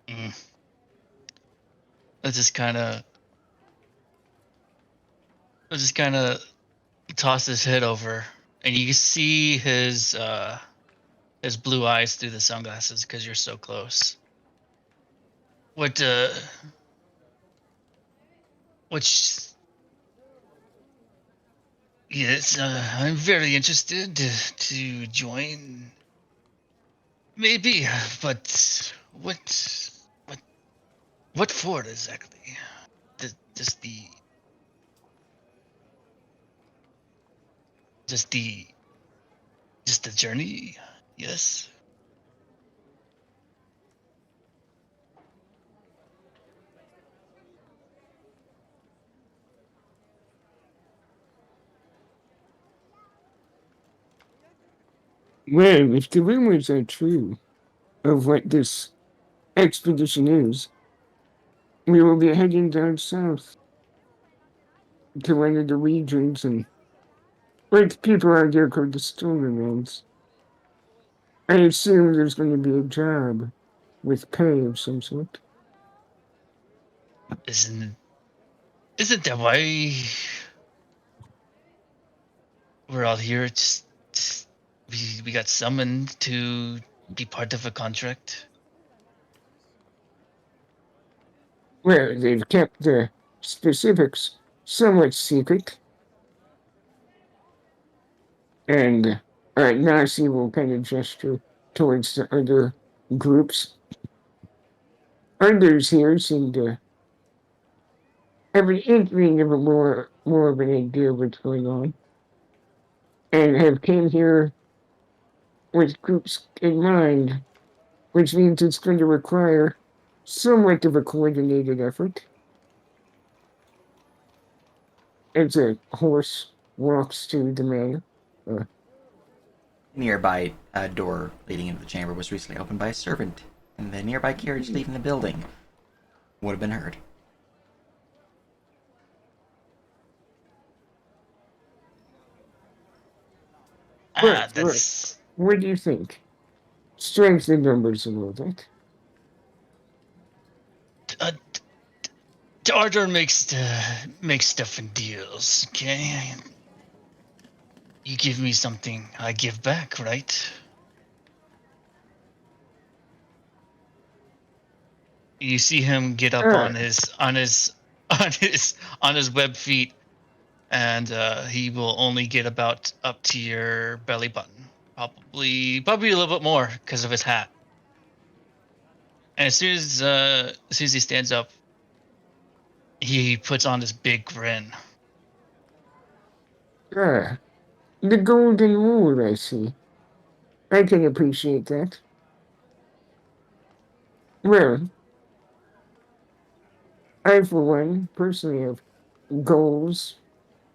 I just kind of toss his head over and you see his blue eyes through the sunglasses because you're so close. What which yes, I'm very interested to join. Maybe, but what what for exactly? Just the just the just the journey. Yes. Well, if the rumors are true of what this expedition is, we will be heading down south to one of the regions and what people out there called the Storylands. I assume there's going to be a job with pay of some sort. Isn't isn't that why we're all here? Just we got summoned to be part of a contract. Well, they've kept the specifics somewhat secret, and Nasi will kind of gesture towards the other groups. Others here seem to have an inkling of a more of an idea of what's going on, and have came here with groups in mind, which means it's going to require somewhat of a coordinated effort. As a horse walks to the manor. Uh, Nearby door leading into the chamber was recently opened by a servant, and the nearby carriage leaving the building would have been heard. Ah, what? that's What do you think? Strength in numbers a little bit. uh, Ardor makes stuff in deals. Okay, you give me something, I give back, right? You see him get up Ah, on his web feet, and he will only get about up to your belly button, probably a little bit more because of his hat. And as soon as he stands up, he puts on this big grin. ah, the golden rule, I see. I can appreciate that. Well, I, for one, personally have goals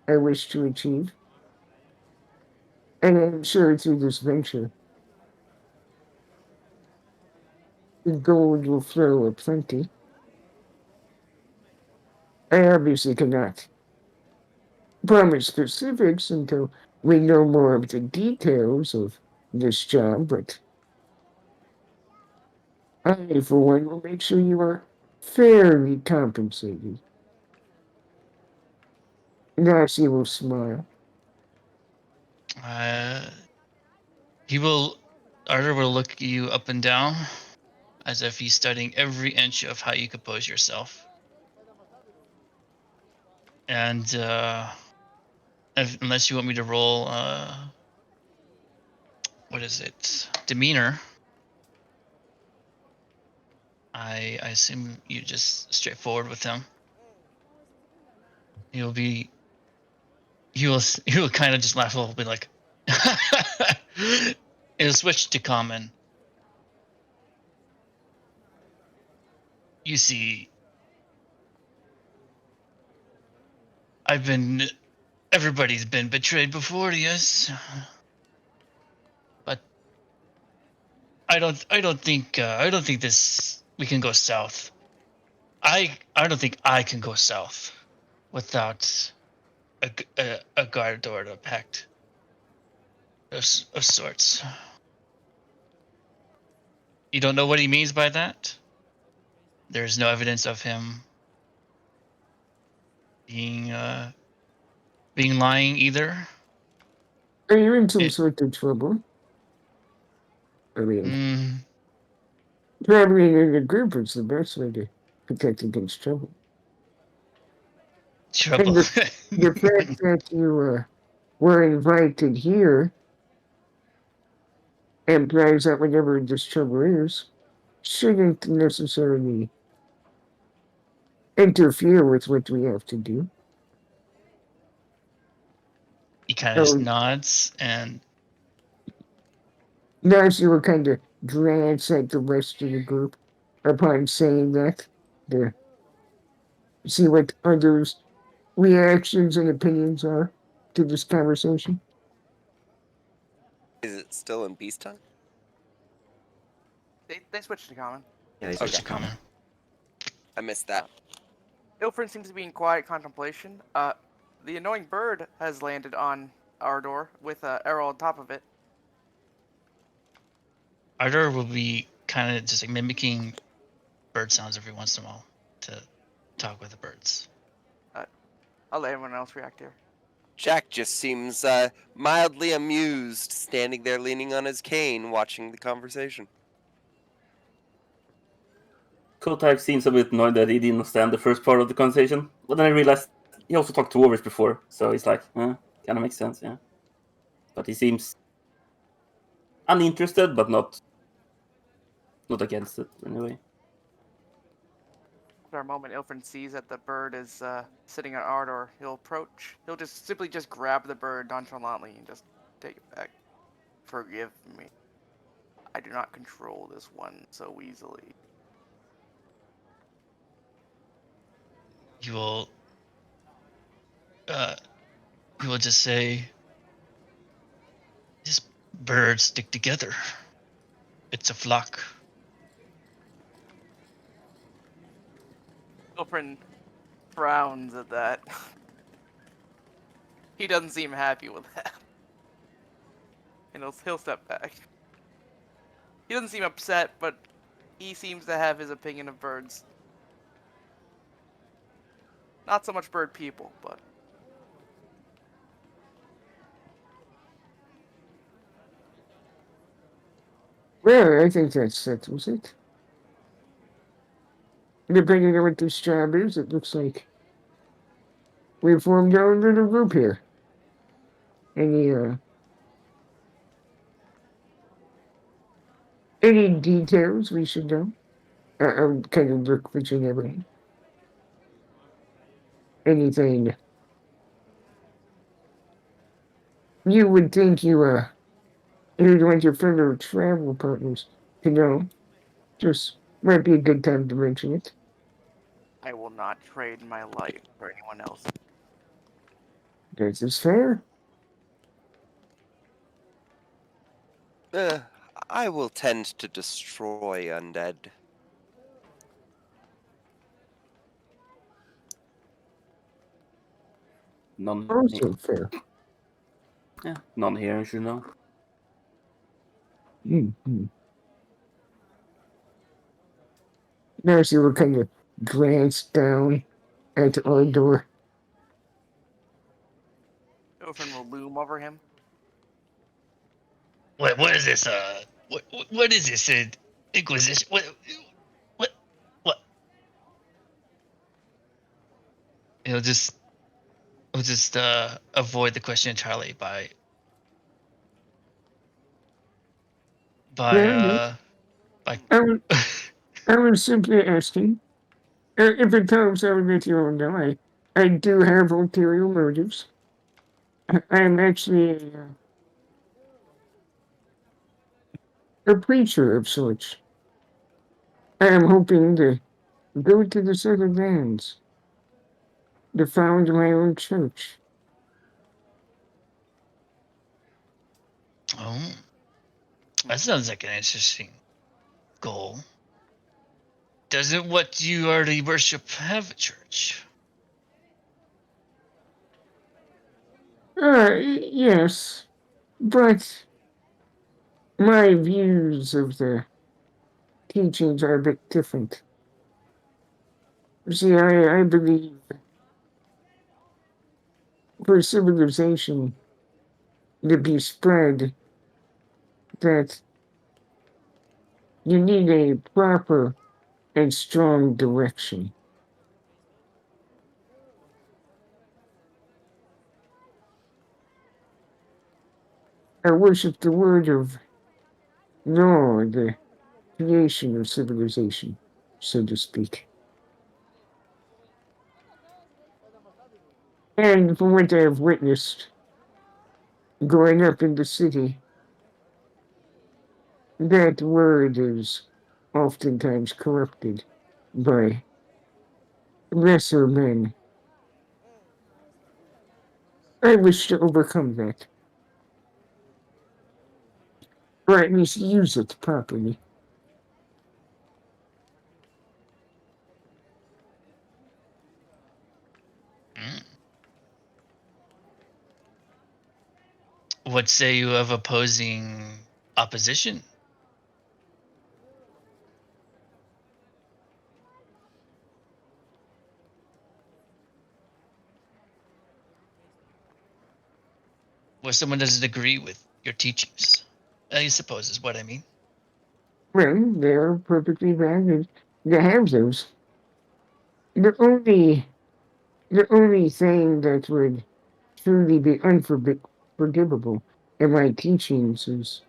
I wish to achieve, and I'm sure through this venture, the gold will flow aplenty. I obviously cannot promise specifics until we know more of the details of this job, but I, for one, will make sure you are fairly compensated. Darcy will smile. Uh, he will. Ardor will look you up and down, as if he's studying every inch of how you compose yourself. And unless you want me to roll, what is it? Demeanor. I assume you just straightforward with him. He'll be he'll kind of just laugh a little bit like it'll switch to common. You see, I've been everybody's been betrayed before, yes, but I don't think this we can go south. I don't think I can go south without a guard or a pact of sorts. You don't know what he means by that? There's no evidence of him being being lying either. Are you in some It- sort of trouble? I mean, Mm, traveling in a group is the best way to protect against trouble. trouble. And the fact that you were invited here implies that whatever this trouble is shouldn't necessarily interfere with what we have to do. He kind of just So nods and now you will kind of glance at the rest of the group upon saying that to see what others' reactions and opinions are to this conversation. Is it still in peacetime? They switched to common. Yeah, they switch switched to to common. common. I missed that. Ilfrin seems to be in quiet contemplation. The annoying bird has landed on our door with arrow on top of it. Ardor will be kind of just like mimicking bird sounds every once in a while to talk with the birds. I'll let everyone else react here. Jack just seems mildly amused, standing there leaning on his cane, watching the conversation. Kotak seems a bit annoyed that he didn't understand the first part of the conversation, but then I realized he also talked to Dwarvish before, so he's like, kind of makes sense, yeah. But he seems uninterested, but not against it anyway. After a moment, Ilfrin sees that the bird is sitting on Ardor. He'll approach. He'll just simply grab the bird nonchalantly and just take it back. Forgive me. I do not control this one so easily. You will just say, "These birds stick together. It's a flock." Ilfrin frowns at that. He doesn't seem happy with that. And he'll step back. He doesn't seem upset, but he seems to have his opinion of birds. Not so much bird people, but Well, I think that settles it. Depending on what this job is, it looks like we formed our own little group here. Any details we should know? I'm kind of look between everything. Anything you would think you'd want your fellow travel partners to know. Just might be a good time to mention it. I will not trade my life for anyone else. This is fair. I will tend to destroy undead. None, Also fair. none here, you should know. Mm-hmm. Now she will kind of glance down at our door. Ilfrin will loom over him. What is this? What is this? Inquisition? What? What? He'll just avoid the question entirely by Yeah, no, by I was, I was simply asking. If it helps, I would let you all know I do have ulterior motives. I am actually a preacher of sorts. I am hoping to go to the southern lands to found my own church. oh, that sounds like an interesting goal. Doesn't what you already worship have a church? Yes, but my views of the teachings are a bit different. See, I believe for civilization to be spread that you need a proper and strong direction. I worship the word of Lord, the creation of civilization, so to speak. And from what I have witnessed growing up in the city, that word is oftentimes corrupted by lesser men. I wish to overcome that, or at least use it properly. Mm. What say you of opposing opposition? Where someone doesn't agree with your teachings, I suppose is what I mean. Well, they're perfectly valid to have those. The only, the only thing that would truly be unforgivable in my teachings is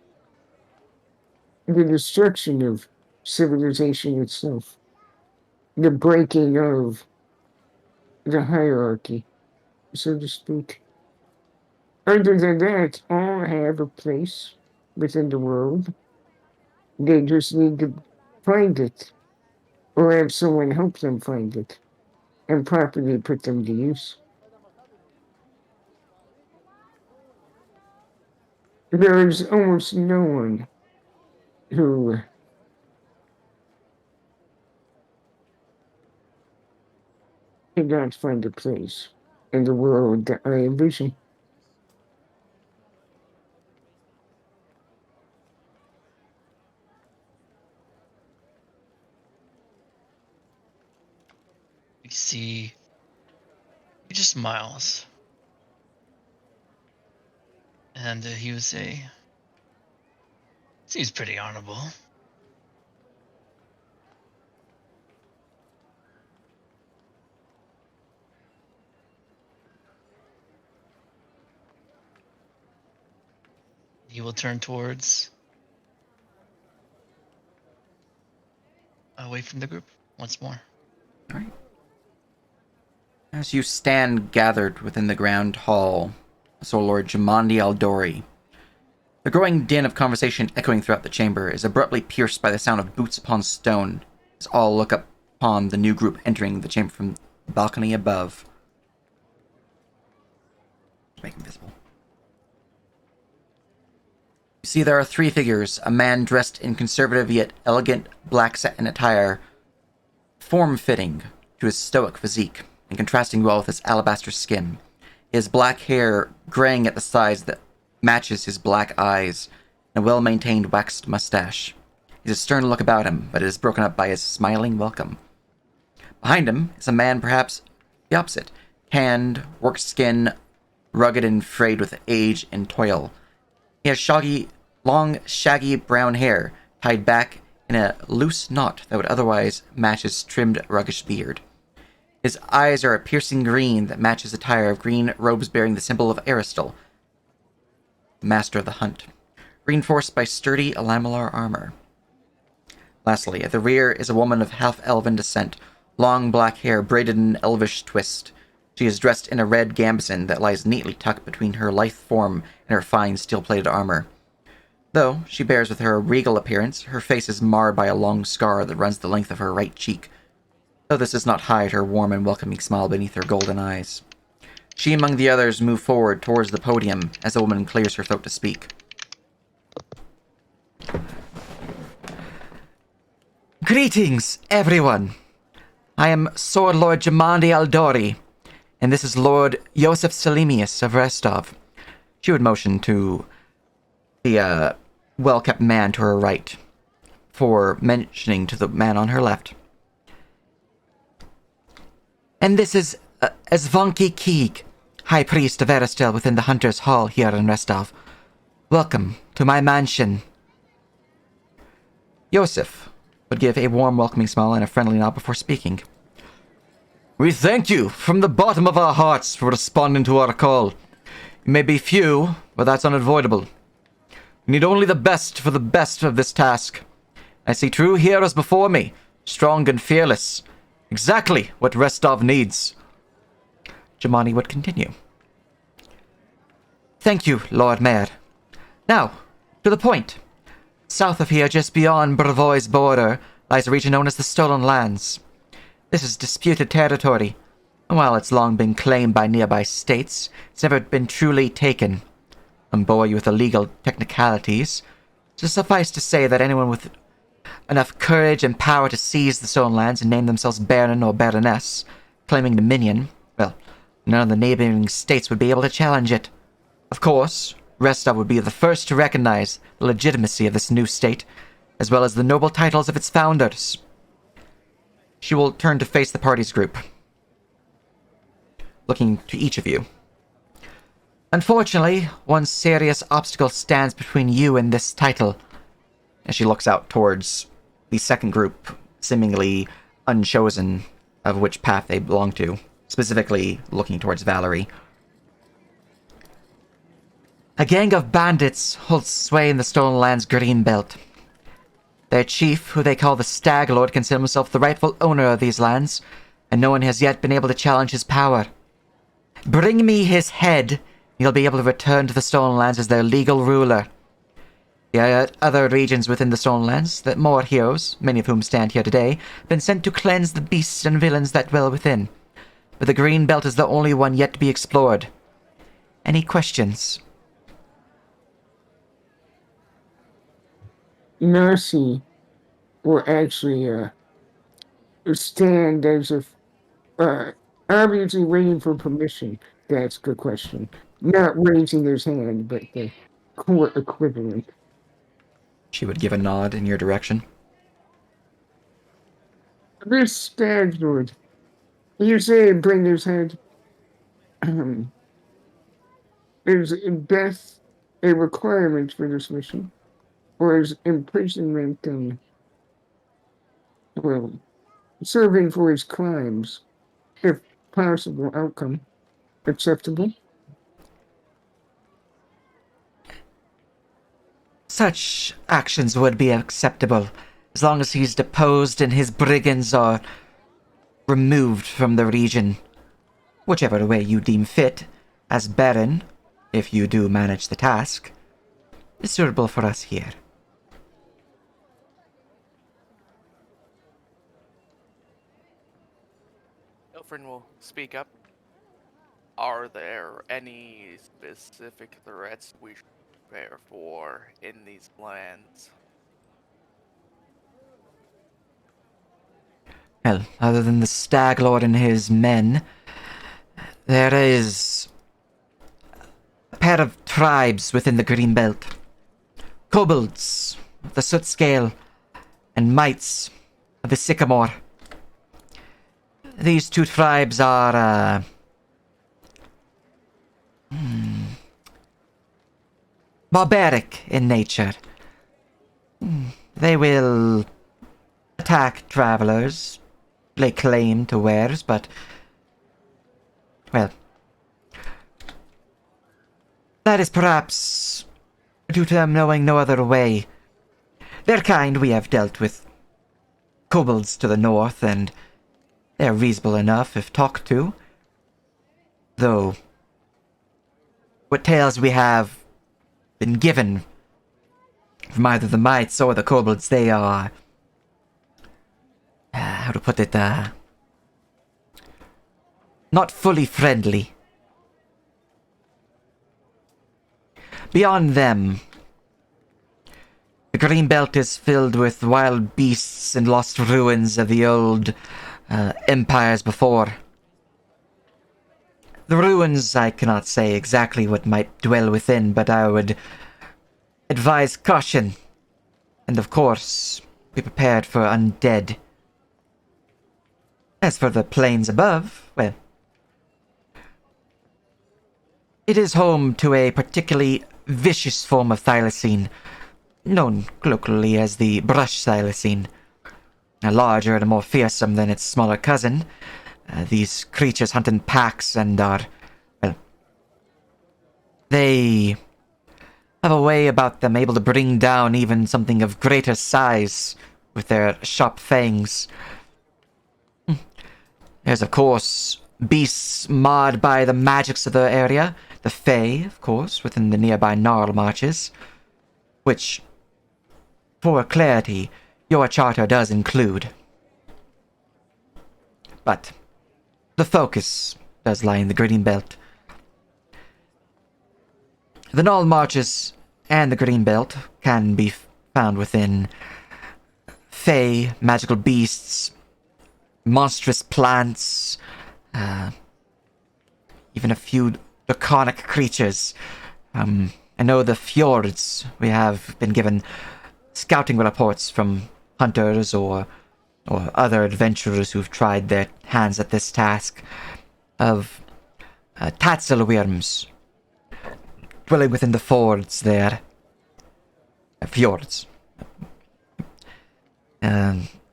the destruction of civilization itself, the breaking of the hierarchy, so to speak. Other than that, all have a place within the world. They just need to find it, or have someone help them find it and properly put them to use. There is almost no one who cannot find a place in the world that I envision. You see, he just smiles. And he would say, seems pretty honorable. He will turn towards away from the group once more. All right. As you stand gathered within the grand hall, so Lord Jamandi Aldori, the growing din of conversation echoing throughout the chamber is abruptly pierced by the sound of boots upon stone as all look up upon the new group entering the chamber from the balcony above. Make them visible. You see there are three figures, a man dressed in conservative yet elegant black satin attire, form-fitting to his stoic physique, and contrasting well with his alabaster skin. His black hair graying at the sides that matches his black eyes, and a well-maintained waxed mustache. He has a stern look about him, but it is broken up by his smiling welcome. Behind him is a man perhaps the opposite, tanned, worked skin, rugged and frayed with age and toil. He has long, shaggy brown hair, tied back in a loose knot that would otherwise match his trimmed, ruggish beard. His eyes are a piercing green that matches the attire of green robes bearing the symbol of Aristal, the master of the hunt, reinforced by sturdy lamellar armor. Lastly, at the rear is a woman of half-elven descent, long black hair braided in an elvish twist. She is dressed in a red gambeson that lies neatly tucked between her lithe form and her fine steel-plated armor. Though she bears with her a regal appearance, her face is marred by a long scar that runs the length of her right cheek, though this does not hide her warm and welcoming smile beneath her golden eyes. She among the others move forward towards the podium as the woman clears her throat to speak. Greetings, everyone! I am Sword Lord Jamandi Aldori, and this is Lord Yosef Selimius of Restov. She would motion to the well-kept man to her right, for mentioning to the man on her left. And this is Zvanki Keeg, High Priest of Aristel within the Hunter's Hall here in Restov. Welcome to my mansion. Yosef would give a warm, welcoming smile and a friendly nod before speaking. We thank you from the bottom of our hearts for responding to our call. You may be few, but that's unavoidable. We need only the best for the best of this task. I see true heroes before me, strong and fearless. Exactly what Restov needs. Jamani would continue. Thank you, Lord Mayor. Now, to the point. South of here, just beyond Brevoy's border, lies a region known as the Stolen Lands. This is disputed territory, and while it's long been claimed by nearby states, it's never been truly taken. I'm bore you with the legal technicalities. So suffice to say that anyone with enough courage and power to seize the Stolen Lands and name themselves Baron or Baroness, claiming dominion, well, none of the neighboring states would be able to challenge it. Of course, Restov would be the first to recognize the legitimacy of this new state, as well as the noble titles of its founders. She will turn to face the party's group, looking to each of you. Unfortunately, one serious obstacle stands between you and this title. As she looks out towards the second group, seemingly unchosen of which path they belong to, specifically looking towards Valerie. A gang of bandits holds sway in the Stolen Lands green belt. Their chief, who they call the Stag Lord, considers himself the rightful owner of these lands, and no one has yet been able to challenge his power. Bring me his head, and he'll be able to return to the Stolen Lands as their legal ruler. There are other regions within the Stolen Lands that more heroes, many of whom stand here today, have been sent to cleanse the beasts and villains that dwell within. But the green belt is the only one yet to be explored. Any questions? Narcy will actually stand as if obviously waiting for permission to ask a question. Not raising his hand, but the court equivalent. She would give a nod in your direction. This Stag Lord, you say bring his head. Is death a requirement for this mission? Or is imprisonment well, serving for his crimes, if possible outcome, acceptable? Such actions would be acceptable, as long as he's deposed and his brigands are removed from the region. Whichever way you deem fit, as Baron, if you do manage the task, is suitable for us here. Ilfrin will speak up. Are there any specific threats we should prepare for in these lands? Well, other than the Stag Lord and his men, there is a pair of tribes within the Green Belt. Kobolds, the Soot Scale, and Mites of the Sycamore. These two tribes are, barbaric in nature. They will attack travelers, lay claim to wares, but, well, that is perhaps due to them knowing no other way. Their kind we have dealt with kobolds to the north, and they're reasonable enough if talked to. Though, what tales we have been given from either the mites or the kobolds, they are, how to put it, not fully friendly. Beyond them, the Green Belt is filled with wild beasts and lost ruins of the old empires before. The ruins, I cannot say exactly what might dwell within, but I would advise caution. And of course, be prepared for undead. As for the plains above, well, it is home to a particularly vicious form of thylacine, known colloquially as the brush thylacine. Larger and more fearsome than its smaller cousin, these creatures hunt in packs and are, well, they have a way about them able to bring down even something of greater size with their sharp fangs. There's, of course, beasts marred by the magics of the area, the Fae, of course, within the nearby Gnarl Marches, which, for clarity, your charter does include. But the focus does lie in the Green Belt. The Gnarl Marches and the Green Belt can be found within Fae, magical beasts, monstrous plants, even a few draconic creatures. I know the fjords, we have been given scouting reports from hunters or other adventurers who've tried their hands at this task of tatzelwyrms dwelling within the fords there. Fjords.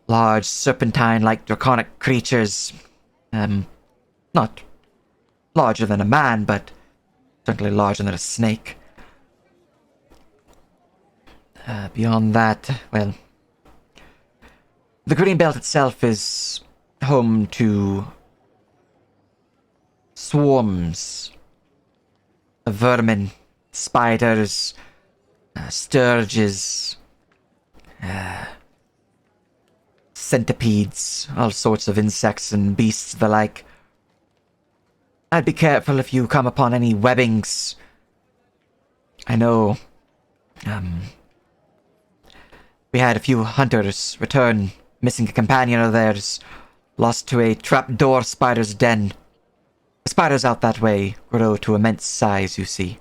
Large serpentine-like draconic creatures. Not larger than a man, but certainly larger than a snake. Beyond that, well, the Green Belt itself is home to swarms of vermin, spiders, sturges, centipedes, all sorts of insects and beasts the like. I'd be careful if you come upon any webbings. I know, we had a few hunters return, missing a companion of theirs, lost to a trapdoor spider's den. The spiders out that way grow to immense size, you see.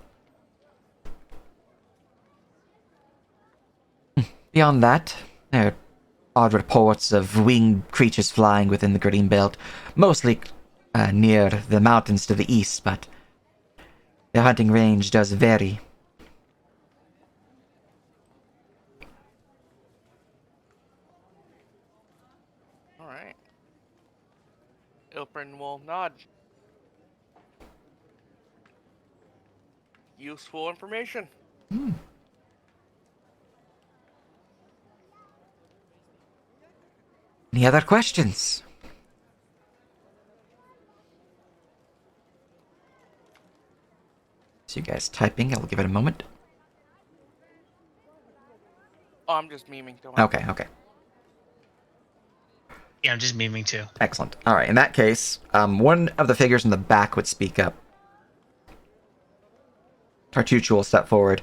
Beyond that, there are odd reports of winged creatures flying within the Green Belt, mostly near the mountains to the east, but their hunting range does vary. Alright. Ilprin will nod. Useful information. Any other questions? So you guys typing, I'll give it a moment. Oh, I'm just memeing. Don't worry. Okay. Yeah, I'm just memeing too. Excellent. Alright, in that case, one of the figures in the back would speak up. Tartuccio will step forward.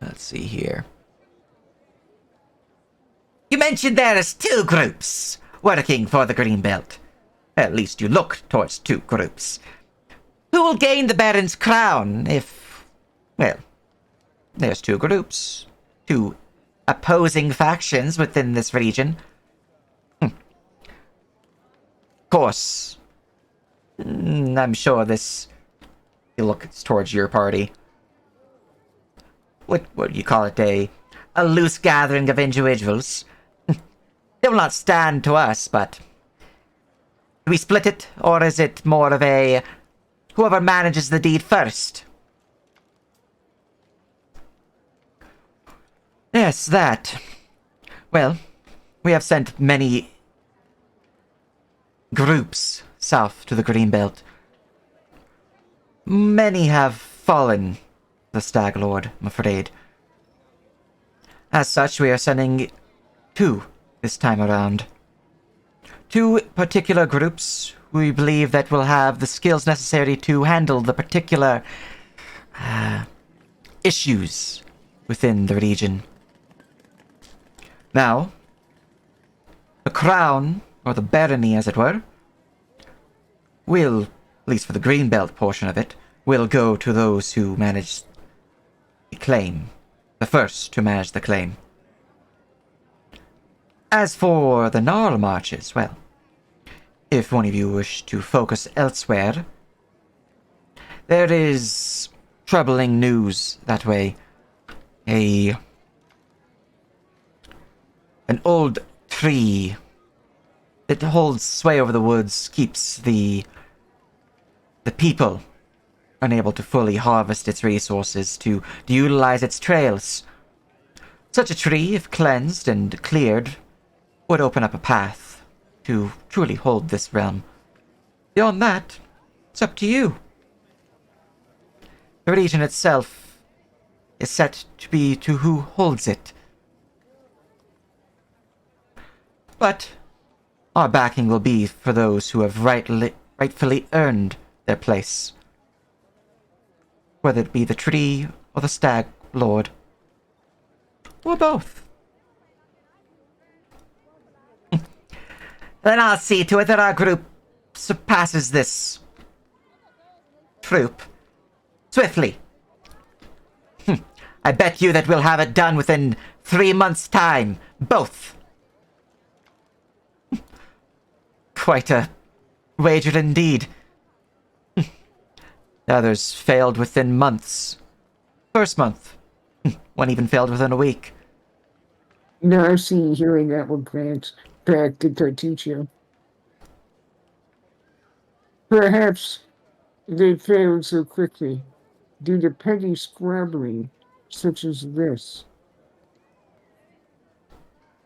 Let's see here. You mentioned there is 2 groups working for the Green Belt. At least you look towards 2 groups. Who will gain the Baron's crown if... Well, there's 2 groups. 2 opposing factions within this region. Of course. I'm sure this... You look towards your party. What do you call it? A loose gathering of individuals. They will not stand to us, but... Do we split it, or is it more of a... Whoever manages the deed first? Yes, that. Well, we have sent many groups south to the Green Belt. Many have fallen, the Stag Lord, I'm afraid. As such, we are sending 2 this time around. 2 particular groups we believe that will have the skills necessary to handle the particular issues within the region. Now, the crown, or the barony as it were, will, at least for the Greenbelt portion of it, will go to those who manage the claim. The first to manage the claim. As for the Gnarl Marches, well, if one of you wish to focus elsewhere, there is troubling news that way. An old tree that holds sway over the woods keeps the people unable to fully harvest its resources to utilize its trails. Such a tree, if cleansed and cleared, would open up a path to truly hold this realm. Beyond that, it's up to you. The region itself is set to be to who holds it. But our backing will be for those who have rightfully earned their place. Whether it be the tree or the stag lord. Or both. Then I'll see to it that our group surpasses this troop swiftly. I bet you that we'll have it done within 3 months' time. Both. Quite a wager indeed. The others failed within months. First month. One even failed within a week. Narcy, hearing that, will glance back to Tartuccio. Perhaps they failed so quickly due to petty squabbling such as this.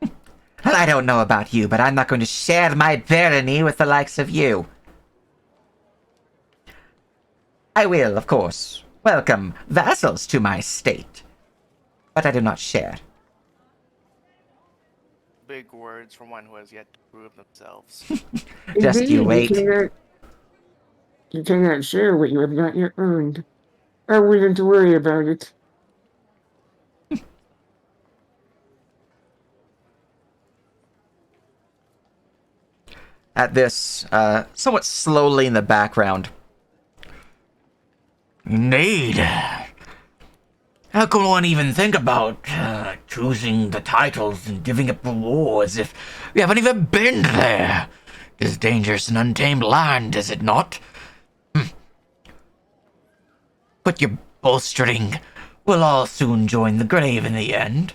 Well, I don't know about you, but I'm not going to share my barony with the likes of you. I will, of course, welcome vassals to my state, but I do not share. Big words from one who has yet to prove themselves. Just you wait. You cannot share what you have not yet earned. I wouldn't worry about it. At this, somewhat slowly in the background. Indeed. How can one even think about choosing the titles and giving up rewards if we haven't even been there? It is dangerous and untamed land, is it not? But your bolstering will all soon join the grave in the end.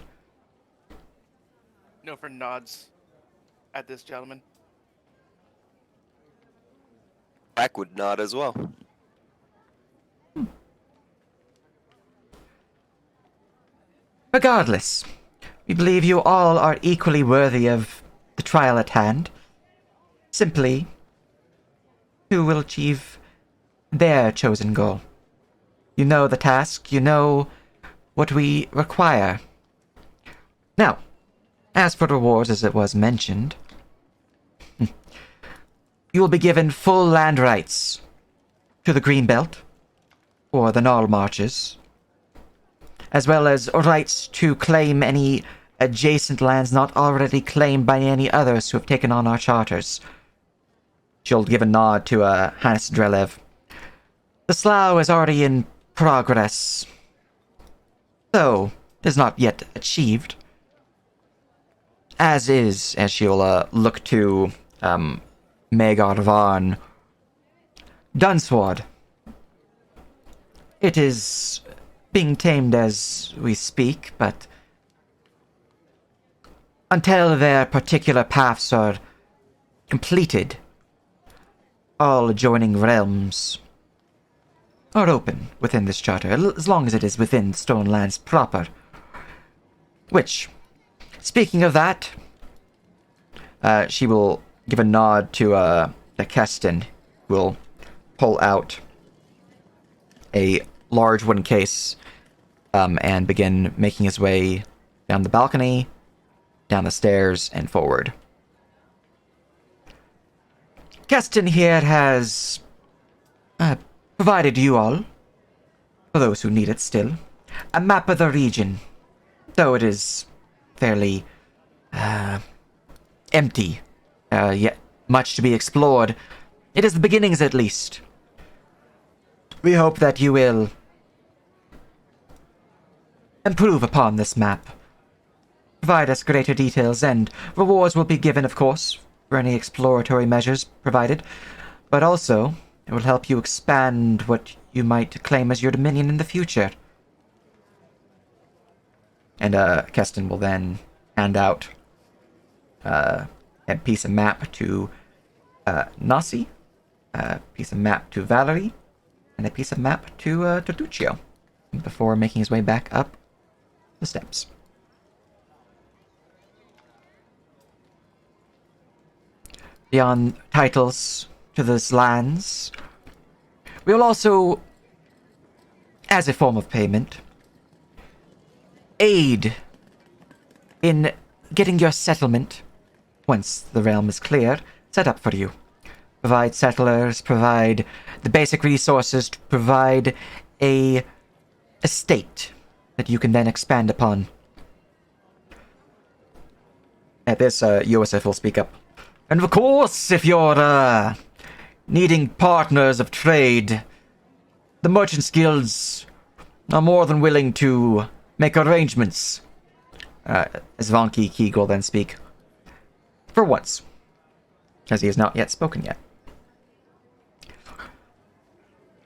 Nofr nods at this gentleman. Black would nod as well. Regardless, we believe you all are equally worthy of the trial at hand. Simply, who will achieve their chosen goal? You know the task, you know what we require. Now, as for rewards, as it was mentioned, you will be given full land rights to the Greenbelt, or the Gnarl Marches, as well as rights to claim any adjacent lands not already claimed by any others who have taken on our charters. She'll give a nod to Hannes Drelev. The Slough is already in progress, though it is not yet achieved. As she'll look to Magar Varn, Dunsword. It is being tamed as we speak, but until their particular paths are completed, all adjoining realms are open within this charter, as long as it is within Stonelands proper. Which, speaking of that, she will give a nod to the Keston, who will pull out a large wooden case and begin making his way down the balcony, down the stairs, and forward. Keston here has provided you all, for those who need it still, a map of the region, though it is fairly empty, yet much to be explored. It is the beginnings, at least. We hope that you will improve upon this map, provide us greater details, and rewards will be given, of course, for any exploratory measures provided, but also it will help you expand what you might claim as your dominion in the future. And Keston will then hand out a piece of map to Nasi, a piece of map to Valerie, and a piece of map to Tortuccio before making his way back up the steps. Beyond titles to those lands, we will also, as a form of payment, aid in getting your settlement, once the realm is clear, set up for you. Provide settlers, provide the basic resources to provide a estate that you can then expand upon. At this, Yosef will speak up. And of course, if you're needing partners of trade, the Merchants Guilds are more than willing to make arrangements. As Vanki Keeg will then speak. For once. As he has not yet spoken yet.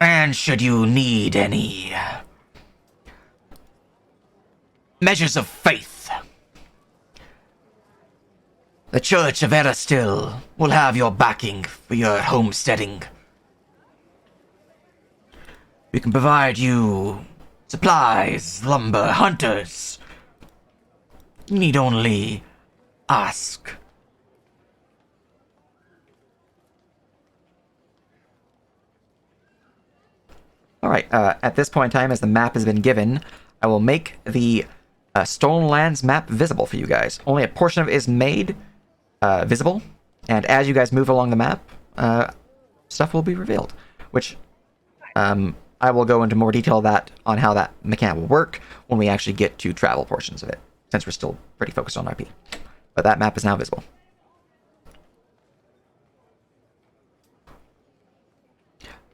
And should you need any measures of faith, the Church of Eristil will have your backing for your homesteading. We can provide you supplies, lumber, hunters. You need only ask. Alright, at this point in time, as the map has been given, I will make the Stolen Lands map visible for you guys. Only a portion of it is made visible, and as you guys move along the map, stuff will be revealed, which I will go into more detail on how that mechanic will work when we actually get to travel portions of it, since we're still pretty focused on RP. But that map is now visible.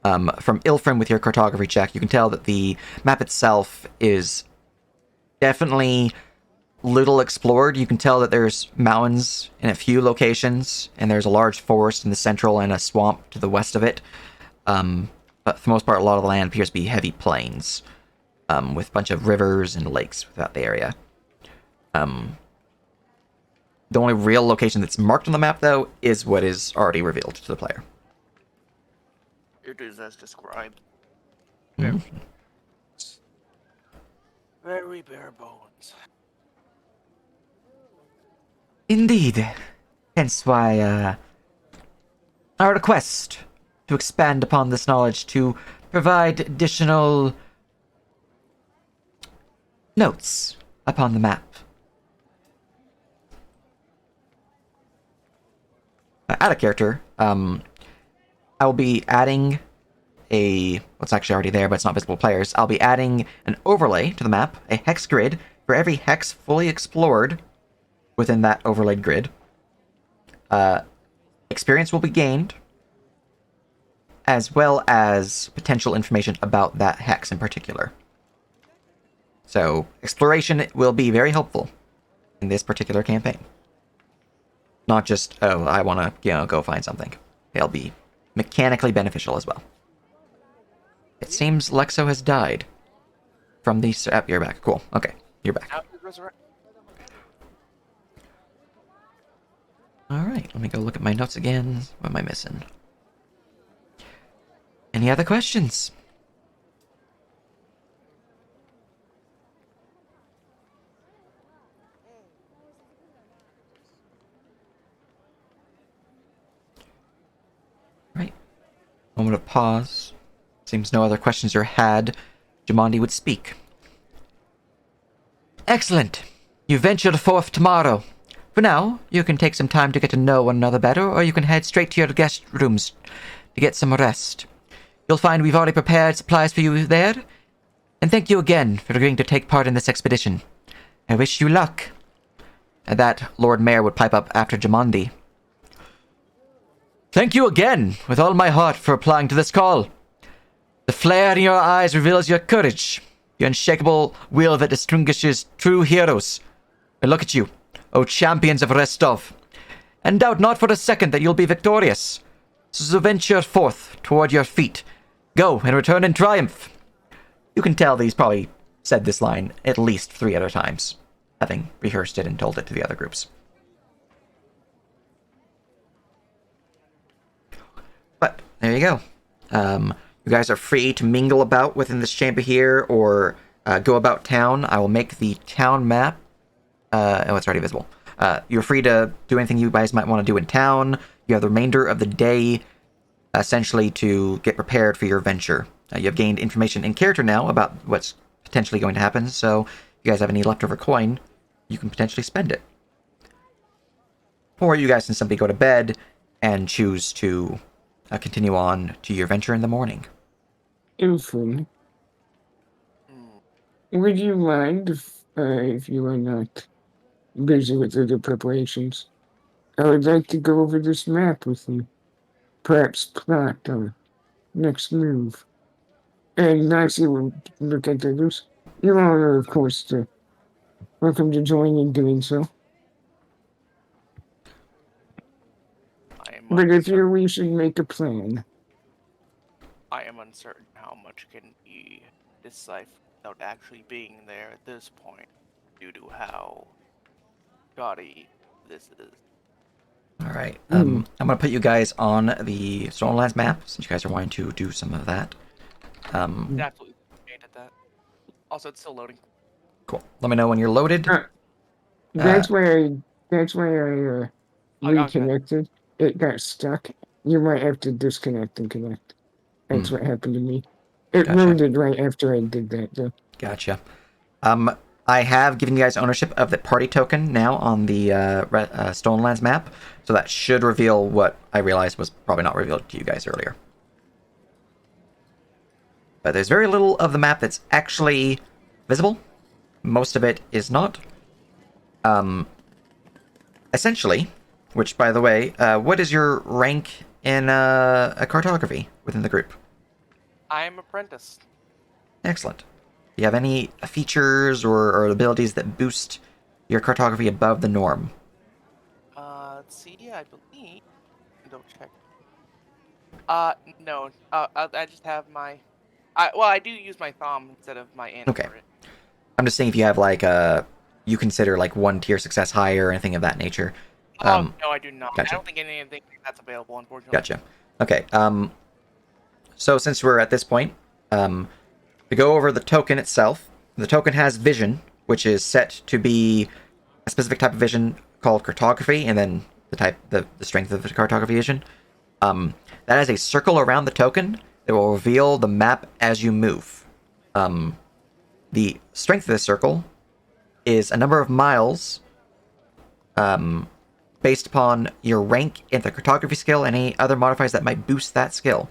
From Ilfrin with your cartography check, you can tell that the map itself is definitely little explored. You can tell that there's mountains in a few locations, and there's a large forest in the central and a swamp to the west of it. But for the most part, a lot of the land appears to be heavy plains, with a bunch of rivers and lakes throughout the area. The only real location that's marked on the map, though, is what is already revealed to the player. It is as described. Mm-hmm. Very bare bones. Indeed. Hence why, our request to expand upon this knowledge to provide additional notes upon the map. Add a character, I will be adding what's actually already there, but it's not visible to players. I'll be adding an overlay to the map, a hex grid, for every hex fully explored within that overlaid grid. Experience will be gained, as well as potential information about that hex in particular. So, exploration will be very helpful in this particular campaign. Not just, oh, I want to, go find something. It'll be mechanically beneficial as well. It seems Lexo has died from the... you're back. Cool. Okay, you're back. Alright, let me go look at my notes again. What am I missing? Any other questions? Right. Moment of pause. Seems no other questions are had. Jamandi would speak. Excellent. You ventured forth tomorrow. For now, you can take some time to get to know one another better, or you can head straight to your guest rooms to get some rest. You'll find we've already prepared supplies for you there, and thank you again for agreeing to take part in this expedition. I wish you luck. At that, Lord Mayor would pipe up after Jamandi. Thank you again, with all my heart, for applying to this call. The flare in your eyes reveals your courage, your unshakable will that distinguishes true heroes. And look at you, O champions of Restov, and doubt not for a second that you'll be victorious. So venture forth toward your feat, Go and return in triumph. You can tell that he's probably said this line at least 3 other times, having rehearsed it and told it to the other groups. But there you go. You guys are free to mingle about within this chamber here, or go about town. I will make the town map. Oh, it's already visible. You're free to do anything you guys might want to do in town. You have the remainder of the day, essentially, to get prepared for your venture. You have gained information in character now about what's potentially going to happen, so if you guys have any leftover coin, you can potentially spend it. Or you guys can simply go to bed and choose to continue on to your venture in the morning. Ilfrin, would you mind if you are not busy with other preparations? I would like to go over this map with you. Perhaps plot our next move. And Nancy will look at others. Your Honor, of course, welcome to join in doing so. But if you we should make a plan. I am uncertain how much can be deciphered without actually being there at this point, due to how gaudy this is. Alright, I'm going to put you guys on the Stonelands map, since you guys are wanting to do some of that. Absolutely hated that. Also, it's still loading. Cool. Let me know when you're loaded. That's why I reconnected. It got stuck. You might have to disconnect and connect. That's what happened to me. It loaded right after I did that, though. Gotcha. I have given you guys ownership of the party token now on the Stonelands map, so that should reveal what I realized was probably not revealed to you guys earlier. But there's very little of the map that's actually visible. Most of it is not. Essentially, which, by the way, what is your rank in a cartography within the group? I am apprentice. Excellent. Do you have any features or abilities that boost your cartography above the norm? Let's see. I believe. Double check. No. I just have my. I do use my thumb instead of my int for it. I'm just saying if you have like you consider like 1 tier success higher or anything of that nature. No, I do not. Gotcha. I don't think anything that's available, unfortunately. Gotcha. Okay. So since we're at this point, to go over the token itself, the token has vision, which is set to be a specific type of vision called cartography, and then the strength of the cartography vision. That has a circle around the token that will reveal the map as you move. The strength of this circle is a number of miles, based upon your rank in the cartography skill and any other modifiers that might boost that skill.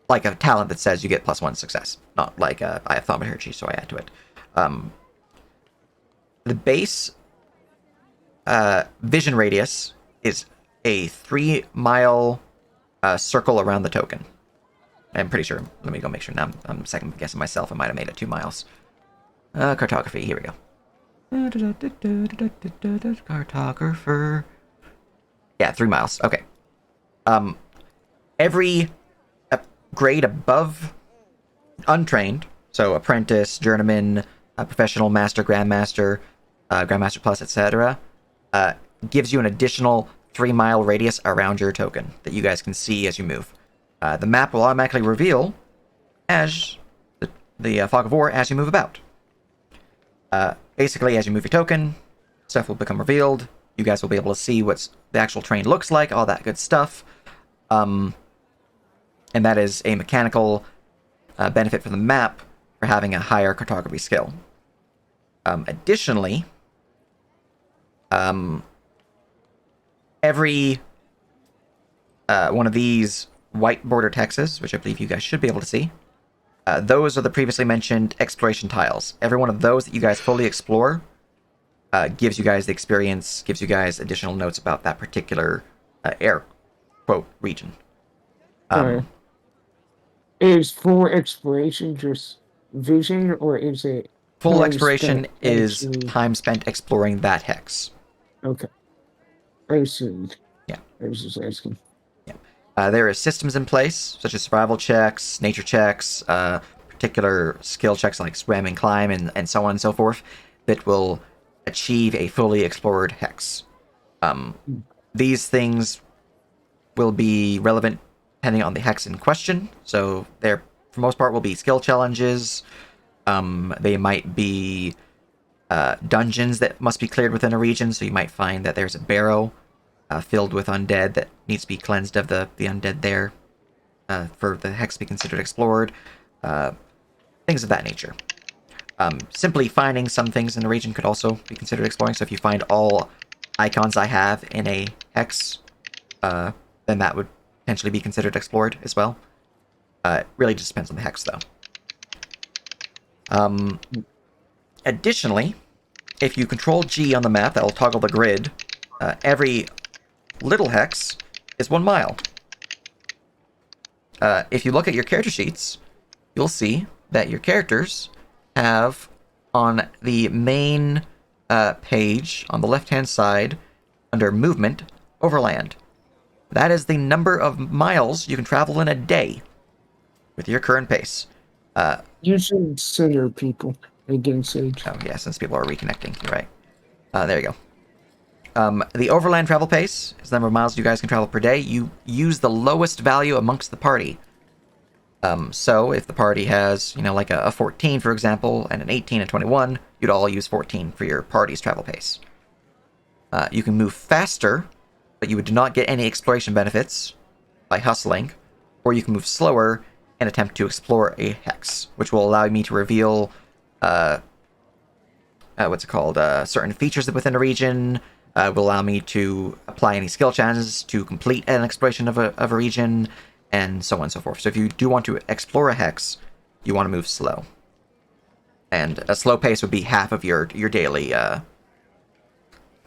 Like a talent that says you get +1 success, not like I have thaumaturgy, so I add to it. The base vision radius is a 3-mile circle around the token. I'm pretty sure. Let me go make sure. Now I'm second guessing myself. I might have made it 2 miles. Cartography. Here we go. Cartographer. Yeah, 3 miles. Okay. Every grade above untrained, so apprentice, journeyman, professional, master, grandmaster, grandmaster plus, etc., gives you an additional 3-mile radius around your token that you guys can see as you move. The map will automatically reveal as the fog of war as you move about. Basically, as you move your token, stuff will become revealed. You guys will be able to see what the actual terrain looks like, all that good stuff. And that is a mechanical benefit for the map for having a higher cartography skill. Additionally, every one of these white border texts, which I believe you guys should be able to see, those are the previously mentioned exploration tiles. Every one of those that you guys fully explore gives you guys the experience, gives you guys additional notes about that particular air quote region. Is full exploration just vision, or is it full exploration is time spent exploring that hex? Okay. I assumed. Yeah. I was just asking. Yeah. There are systems in place, such as survival checks, nature checks, particular skill checks like swim and climb, and so on and so forth, that will achieve a fully explored hex. These things will be relevant depending on the hex in question. So there, for most part, will be skill challenges. They might be dungeons that must be cleared within a region. So you might find that there's a barrow filled with undead that needs to be cleansed of the undead there for the hex to be considered explored. Things of that nature. Simply finding some things in the region could also be considered exploring. So if you find all icons I have in a hex, then that would potentially be considered explored as well. It really just depends on the hex, though. Additionally, if you control G on the map, that will toggle the grid. Every little hex is 1 mile. If you look at your character sheets, you'll see that your characters have on the main page on the left-hand side under movement overland. That is the number of miles you can travel in a day with your current pace. You should center people against Sage. Oh yeah, since people are reconnecting, you're right. There you go. The overland travel pace is the number of miles you guys can travel per day. You use the lowest value amongst the party. So if the party has, like a 14, for example, and an 18 and 21, you'd all use 14 for your party's travel pace. You can move faster, but you do not get any exploration benefits by hustling, or you can move slower and attempt to explore a hex, which will allow me to reveal, certain features within a region, will allow me to apply any skill challenges to complete an exploration of a region, and so on and so forth. So if you do want to explore a hex, you want to move slow. And a slow pace would be half of your daily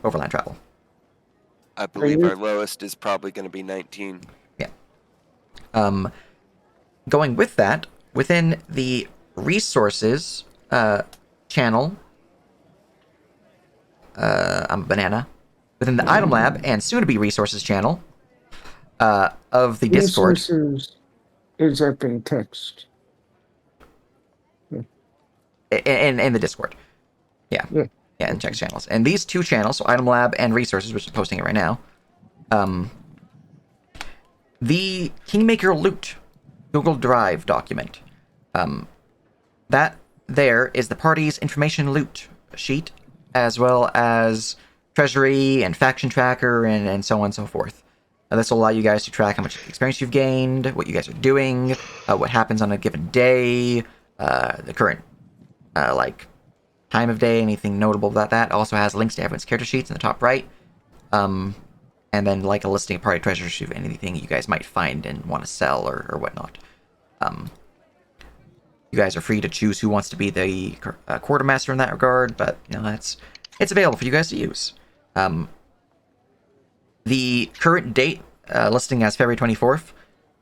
overland travel. I believe our lowest is probably going to be 19. Yeah. Going with that, within the resources channel, I'm a banana. Within the item lab and soon-to-be resources channel of the Discord. Resources is up in text. In the Discord. Yeah. Yeah. Yeah, in text channels. And these two channels, so Item Lab and Resources, which is posting it right now, the Kingmaker Loot Google Drive document, that there is the party's information loot sheet, as well as treasury and faction tracker and so on and so forth. This will allow you guys to track how much experience you've gained, what you guys are doing, what happens on a given day, the current, time of day, anything notable about that. Also has links to everyone's character sheets in the top right. And then a listing of party treasures of anything you guys might find and want to sell or whatnot. You guys are free to choose who wants to be the quartermaster in that regard, but it's available for you guys to use. The current date listing as February 24th,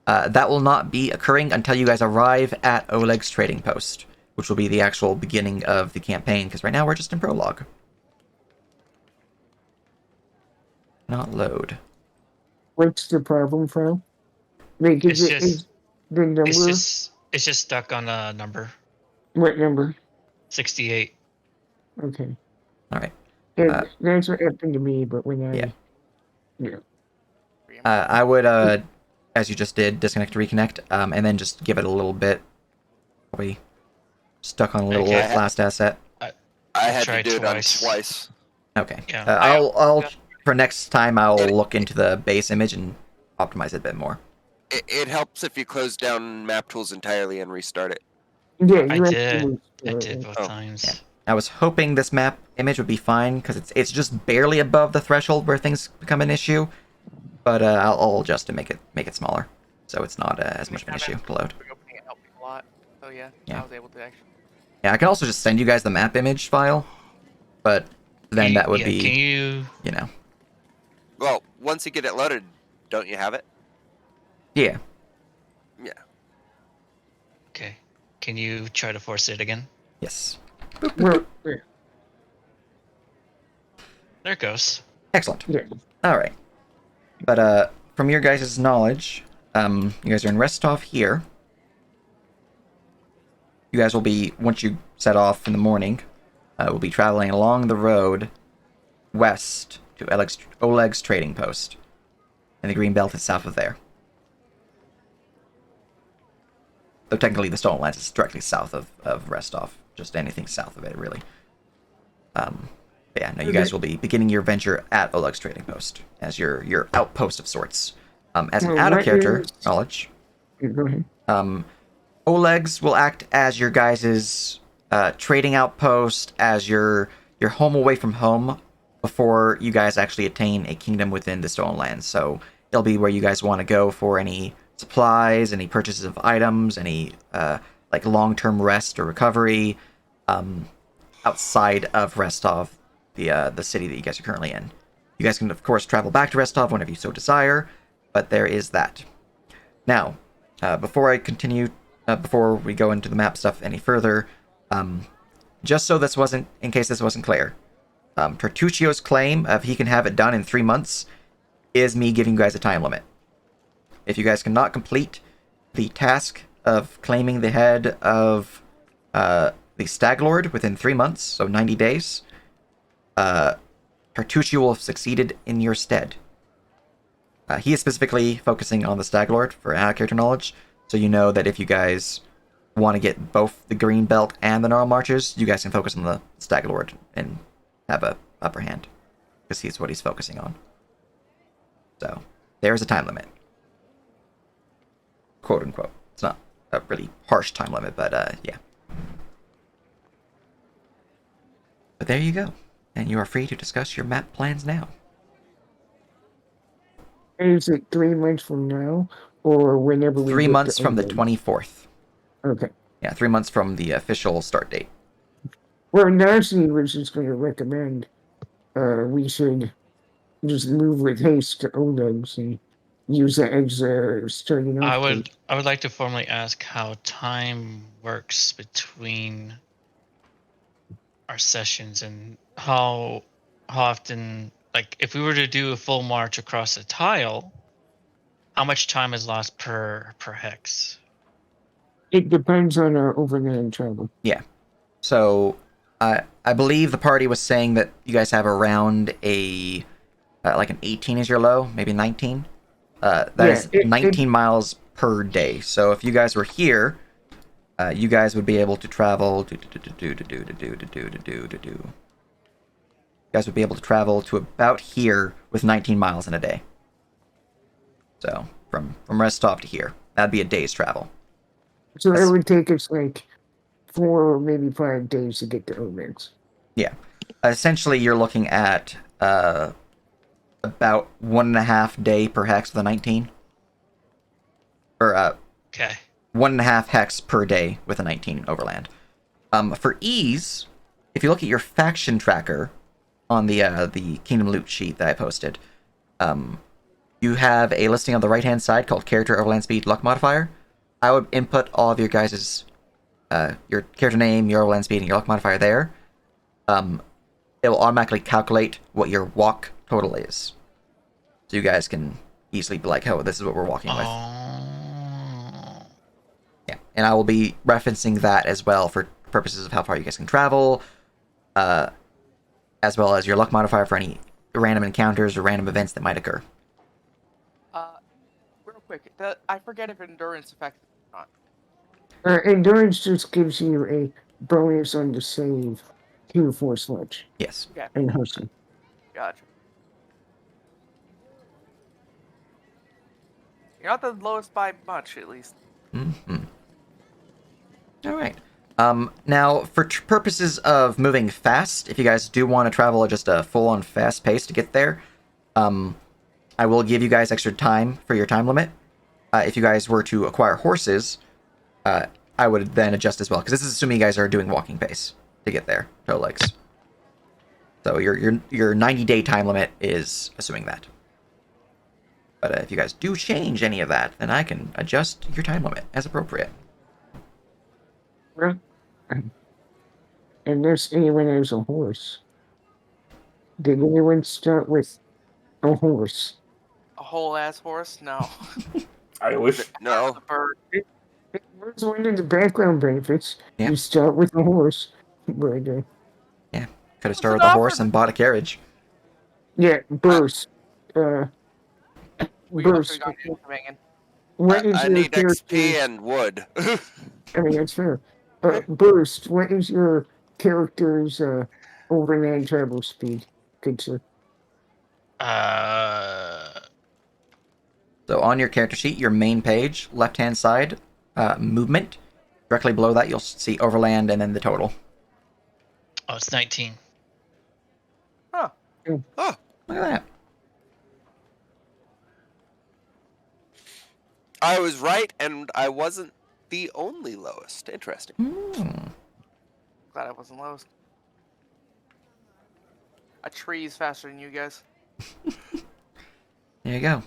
that will not be occurring until you guys arrive at Oleg's trading post, which will be the actual beginning of the campaign, because right now we're just in prologue. Not load. What's the problem, Fro? Like, It's is just the number? it's just stuck on a number What number? 68. Okay. All right. Yeah, that's what happened to me, but when I... Yeah. Yeah. I would, as you just did, disconnect to reconnect, and then just give it a little bit. Probably stuck on a little Okay. last asset. I had to tried do it on twice. twice. Okay. Yeah. I'll for next time I'll look into the base image and optimize it a bit more. It helps if you close down map tools entirely and restart it. Yeah, I you have did. to... I did both Oh. times. Yeah. I was hoping this map image would be fine because it's just barely above the threshold where things become an issue, but I'll adjust to make it smaller so it's not as much of an issue to load. Reopening it helped me a lot. So yeah, Yeah. I was able to actually. Yeah, I can also just send you guys the map image file, but then that would be Can you? Well, once you get it loaded, don't you have it? Yeah. Yeah. Okay. Can you try to force it again? Yes. Well, There it goes. Excellent. yeah. All right. But from your guys' knowledge, You guys are in Restov here. You guys will be, once you set off in the morning, will be traveling along the road west to Oleg's trading post. And the green belt is south of there. Though technically the Stolen Lands is directly south of Restov. Just anything south of it, really. Yeah, no, you guys will be beginning your venture at Oleg's trading post as your outpost of sorts. As an out-of-character knowledge, Go ahead. Oleg's will act as your guys' trading outpost, as your home away from home before you guys actually attain a kingdom within the Stolen Lands. So it'll be where you guys want to go for any supplies, any purchases of items, any like long-term rest or recovery outside of Restov, the city that you guys are currently in. You guys can, of course, travel back to Restov whenever you so desire, but there is that. Now, before I continue, before we go into the map stuff any further, just so this wasn't, in case this wasn't clear, Tertuccio's claim of he can have it done in 3 months is me giving you guys a time limit. If you guys cannot complete the task of claiming the head of the Stag Lord within 3 months, so 90 days, Tertuccio will have succeeded in your stead. He is specifically focusing on the Stag Lord for out-of-character knowledge, so you know that if you guys want to get both the Green Belt and the Gnarl Marches, you guys can focus on the Stag Lord and have a upper hand, because he's what he's focusing on. So, there's a time limit. Quote unquote. It's not a really harsh time limit, but yeah. But there you go. And you are free to discuss your map plans now. Is it 3 months from now, or whenever we 3 get months to from the England? 24th. Okay. Yeah, 3 months from the official start date. Well, Nancy was just going to recommend we should just move with haste to Oleg's and use that as a starting off. I would like to formally ask how time works between our sessions and how often, like if we were to do a full march across a tile, how much time is lost per hex? It depends on our overland travel. Yeah. So, I believe the party was saying that you guys have around a like an 18 is your low, maybe 19. That is 19 miles per day. So if you guys were here, you guys would be able to travel. You guys would be able to travel to about here with 19 miles in a day. So from Restov to here, that'd be a day's travel. So it would take us like 4 or maybe 5 days to get to Oleg's. Yeah. Essentially, you're looking at about 1.5 day per hex with a 19. Or Okay. 1.5 hex per day with a 19 overland. For ease, if you look at your faction tracker on the Kingdom Loot sheet that I posted, you have a listing on the right-hand side called Character Overland Speed Luck Modifier. I would input all of your guys' your character name, your overland speed, and your luck modifier there. It will automatically calculate what your walk total is. So you guys can easily be like, oh, this is what we're walking with. Yeah, and I will be referencing that as well for purposes of how far you guys can travel, as well as your luck modifier for any random encounters or random events that might occur. Real quick, I forget if endurance affects it or not. Endurance just gives you a bonus on the save to Force Ledge. Yes. Okay, And hosting. gotcha. You're not the lowest by much, at least. Mm-hmm. All right. Now, for purposes of moving fast, if you guys do want to travel at just a full-on fast pace to get there, I will give you guys extra time for your time limit. If you guys were to acquire horses, I would then adjust as well, because this is assuming you guys are doing walking pace to get there, toe legs. So your 90-day time limit is assuming that. But if you guys do change any of that, then I can adjust your time limit as appropriate. Well, unless anyone has a horse. Did anyone start with a horse? A whole ass horse? No. I wish. No. The bird. It was one of the background benefits. Yeah. You start with a horse. But, Yeah, could have What's started it with a horse offered? and bought a carriage. yeah, burst. We also Burst. got Megan. What is I your need XP character's... and wood. I mean, that's fair. Burst, what is your character's overland travel speed? Good sir. So on your character sheet, your main page, left-hand side, movement. Directly below that, you'll see overland and then the total. Oh, it's 19. Huh. oh, Look at that. I was right, and I wasn't the only lowest. Interesting. Glad I wasn't lowest. A tree is faster than you guys. There you go.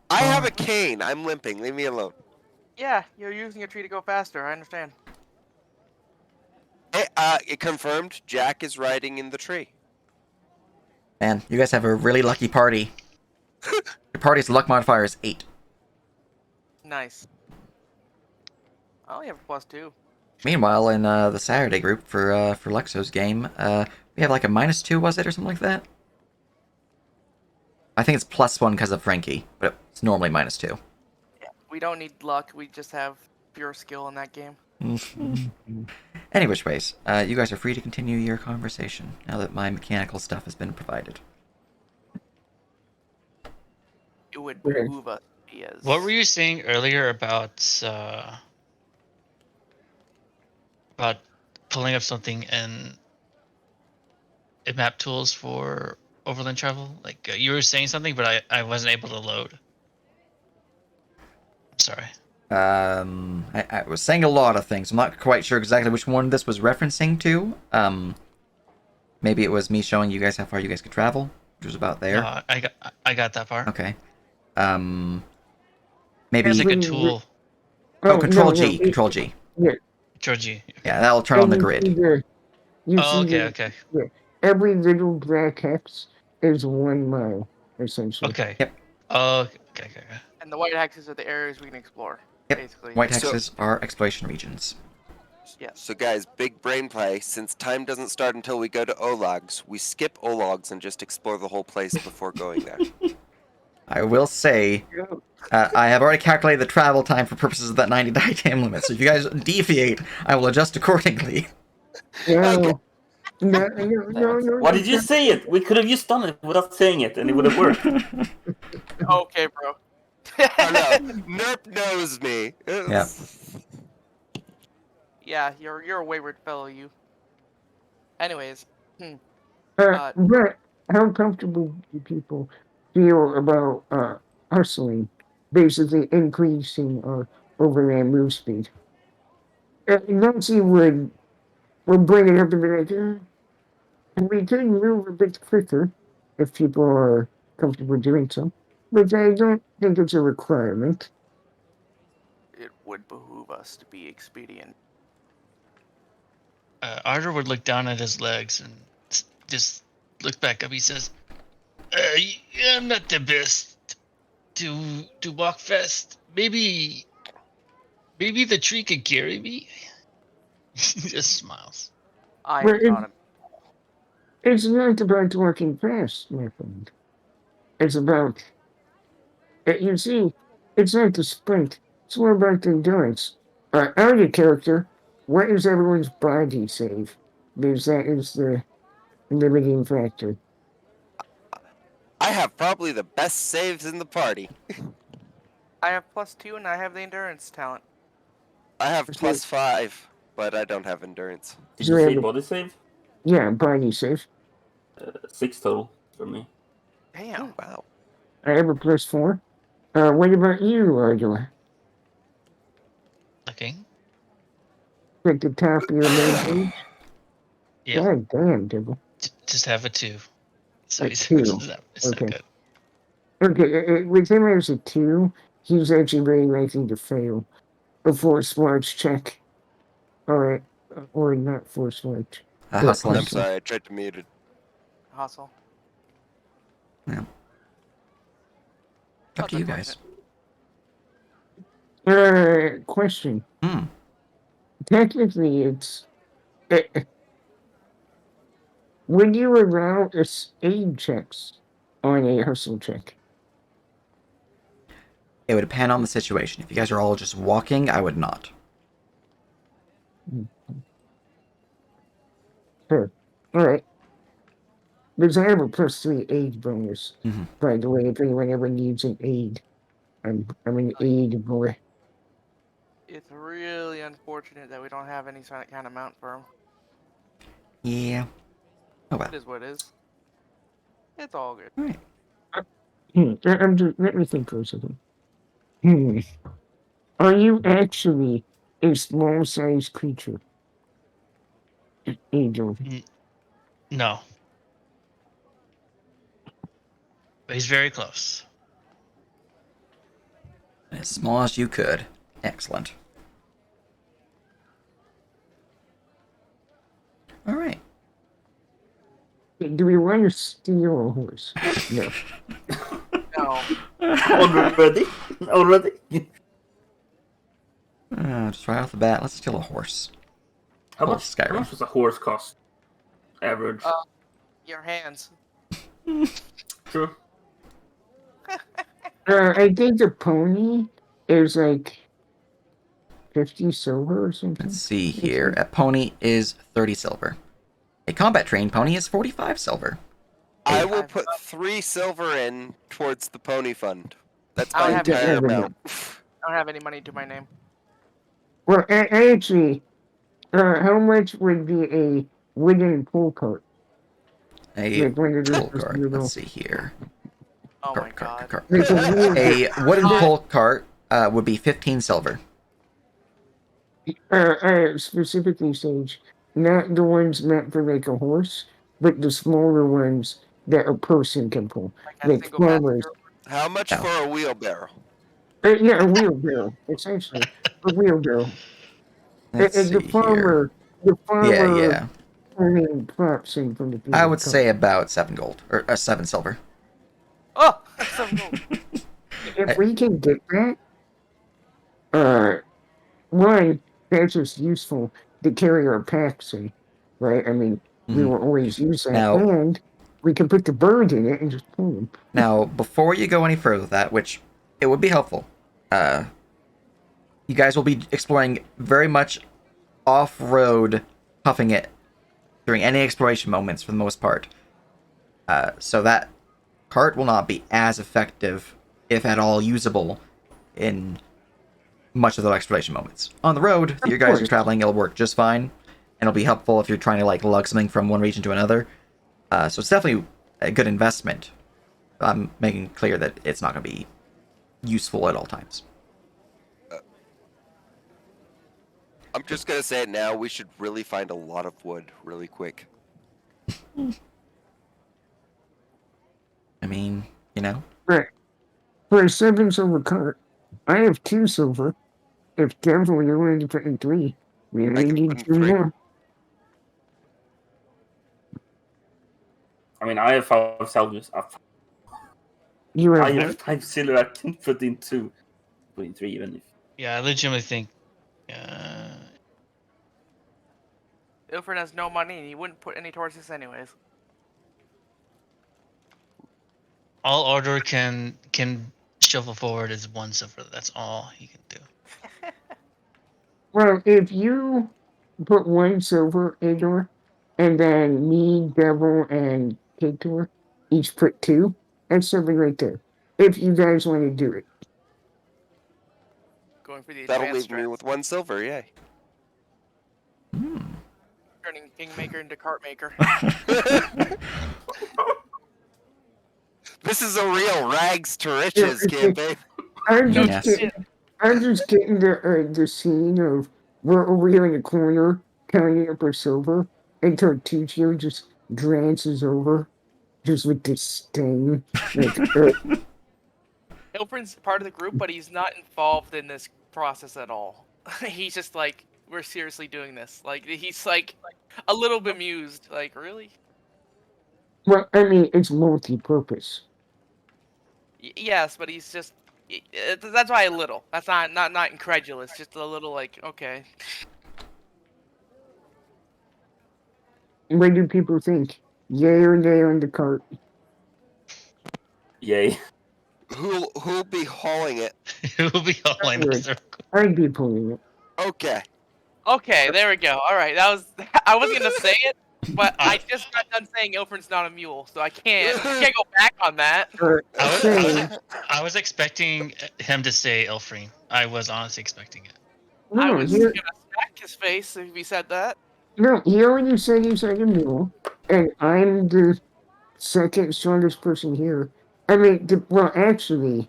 I have a cane. I'm limping. Leave me alone. Yeah, you're using a tree to go faster. I understand. Hey, it confirmed Jack is riding in the tree. Man, you guys have a really lucky party. Your party's luck modifier is 8. Nice. I only have a +2. Meanwhile, in the Saturday group for Lexo's game, we have like a -2, was it, or something like that? I think it's +1 because of Frankie, but it's normally -2. Yeah, we don't need luck. We just have pure skill in that game. Any which ways, you guys are free to continue your conversation now that my mechanical stuff has been provided. It would Okay. behoove us to be as... What were you saying earlier about pulling up something in map tools for overland travel? Like you were saying something, but I wasn't able to load. I'm sorry. I was saying a lot of things. I'm not quite sure exactly which one this was referencing to. Maybe it was me showing you guys how far you guys could travel, which was about there. No, I got that part. Okay. Maybe. There's like a tool. Oh, Control no, G. no, Control G. Yeah. Georgie. Yeah, that'll turn on the grid. Oh, okay. Yeah, every little black hex is 1 mile, essentially. Okay. Yep. Oh, okay. And the white hexes are the areas we can explore. Yep. Basically. White So- hexes are exploration regions. Yes. So, guys, big brain play. Since time doesn't start until we go to Ologs, we skip Ologs and just explore the whole place before going there. I will say, I have already calculated the travel time for purposes of that 90 die time limit, so if you guys deviate, I will adjust accordingly. No. No. Why did you say it? We could have just done it without saying it, and it would have worked. Okay, bro. Oh no, Nerp knows me. Yeah. Yeah, you're a wayward fellow, you. Anyways, But how comfortable do people feel about hustling, basically increasing our overland move speed? Nancy would bring it up and be like, we could move a bit quicker if people are comfortable doing so, but I don't think it's a requirement. it would behoove us to be expedient. Arthur would look down at his legs and just look back up. He says, "I'm not the best to walk fast. Maybe the tree could carry me." He just smiles. I Well, am not a... It's not about walking fast, my friend. It's about, you see, it's not the sprint. It's more about the endurance. Our character, what is everyone's body save? Because that is the limiting factor. I have probably the best saves in the party. I have +2 and I have the endurance talent. I have +5, but I don't have endurance. Did you say body save? Yeah, body save. 6 total for me. Damn. Oh, wow. I have a +4. What about you, Ardua? Looking. At the top of your main page? Yeah. God damn, Dibble. Just have a 2. So A it's 2. it's not Okay. good. Okay, with him as a 2, he's actually very likely to fail a force march check. Or not force march. Hustling. I'm sorry, I tried to mute it. Hustle. Yeah. Up That's to you guys. unfortunate. Question. Hmm. Technically, would you allow aid checks on a hustle check? It would depend on the situation. If you guys are all just walking, I would not. Sure. All right. Because I have a +3 aid bonus, Mhm. by the way, if anyone ever needs an aid. I'm an aid boy. It's really unfortunate that we don't have any kind of mount for him. Yeah. Oh well. It is what it is. It's all good. All right. I'm just, let me think for a second. Are you actually a small-sized creature? Angel. No, but he's very close. As small as you could. Excellent. All right. Do we want to steal a horse? No. No. Already? Already? Just right off the bat, let's steal a horse. How Oh, much, Skyrim. how much does a horse cost? Average. Your hands. True. I think the pony is like 50 silver or something. Let's see here. A pony is 30 silver. A combat trained pony is 45 silver. I will put 3 silver in towards the pony fund. That's I my don't have entire any- amount. I don't have any money to my name. Well, actually, how much would be a wooden pull cart? A Like one of those pull cart. little- Let's see here. Oh my Cart. god. Like a wheel. A wooden pull cart would be 15 silver. Specifically, Sage, not the ones meant for like a horse, but the smaller ones that a person can pull, Like a like single farmers. passenger. How much No. for a wheelbarrow? Yeah, a wheelbarrow, essentially, a wheelbarrow. Let's And see the here. farmer, Yeah. pulling crops in from the field. I would say about 7 gold or 7 silver. Oh, that's so cool. if we can get that, one, that's just useful to carry our packs in, right? I mean, we will always use that, Now- and we can put the bird in it and just pull them. Now, before you go any further with that, which it would be helpful, you guys will be exploring very much off-road, huffing it during any exploration moments for the most part. So that cart will not be as effective, if at all usable, in much of the exploration moments. On the road, that you guys are course. traveling, it'll work just fine, and it'll be helpful if you're trying to like lug something from one region to another. So it's definitely a good investment. I'm making clear that it's not going to be useful at all times. I'm just gonna say it now. We should really find a lot of wood really quick. I mean, you know, Right. For a 7 silver cart, I have 2 silver. If Devil, you're willing to put in 3, we I only can need put in 2 3. more. I mean, I have 5 salvage. You I have have what? 5 silver. I can put in 2. Put in 3 even if. Yeah, I legitimately think. Ilford has no money and he wouldn't put any towards this anyways. All order can shuffle forward is 1 silver. That's all he can do. Well, if you put 1 silver in her, and then me, Devil, and Kator each put 2, that's something right there. If you guys want to do it. Going for the That'll advanced leave me with 1 silver. Yay. turning Kingmaker into Cartmaker. This is a real rags to riches campaign. I'm No just Yes. getting, I'm just getting the scene of we're over in the corner counting up our silver, and Tortuccio just glances over, just with disdain, like, Ilford's part of the group, but he's not involved in this process at all. He's just like, we're seriously doing this. Like, he's like a little bemused. Like, really? well, I mean, it's multi-purpose. Yes, but he's just That's why a little. That's not incredulous. Just a little like, okay. What do people think? Yay or nay on the cart? Yay. Who'll be hauling it? We'll be hauling would. the circle. I'd be pulling it. Okay. Okay, there we go. All right, that was. I was gonna say it, but I just got done saying Ilfrin's not a mule, so I can't go back on that. Saying, I was expecting him to say Elfrine. I was honestly expecting it. I no, was he, gonna smack his face if he said that. no, he already said he's like a mule, and I'm the second strongest person here. I mean, well, actually,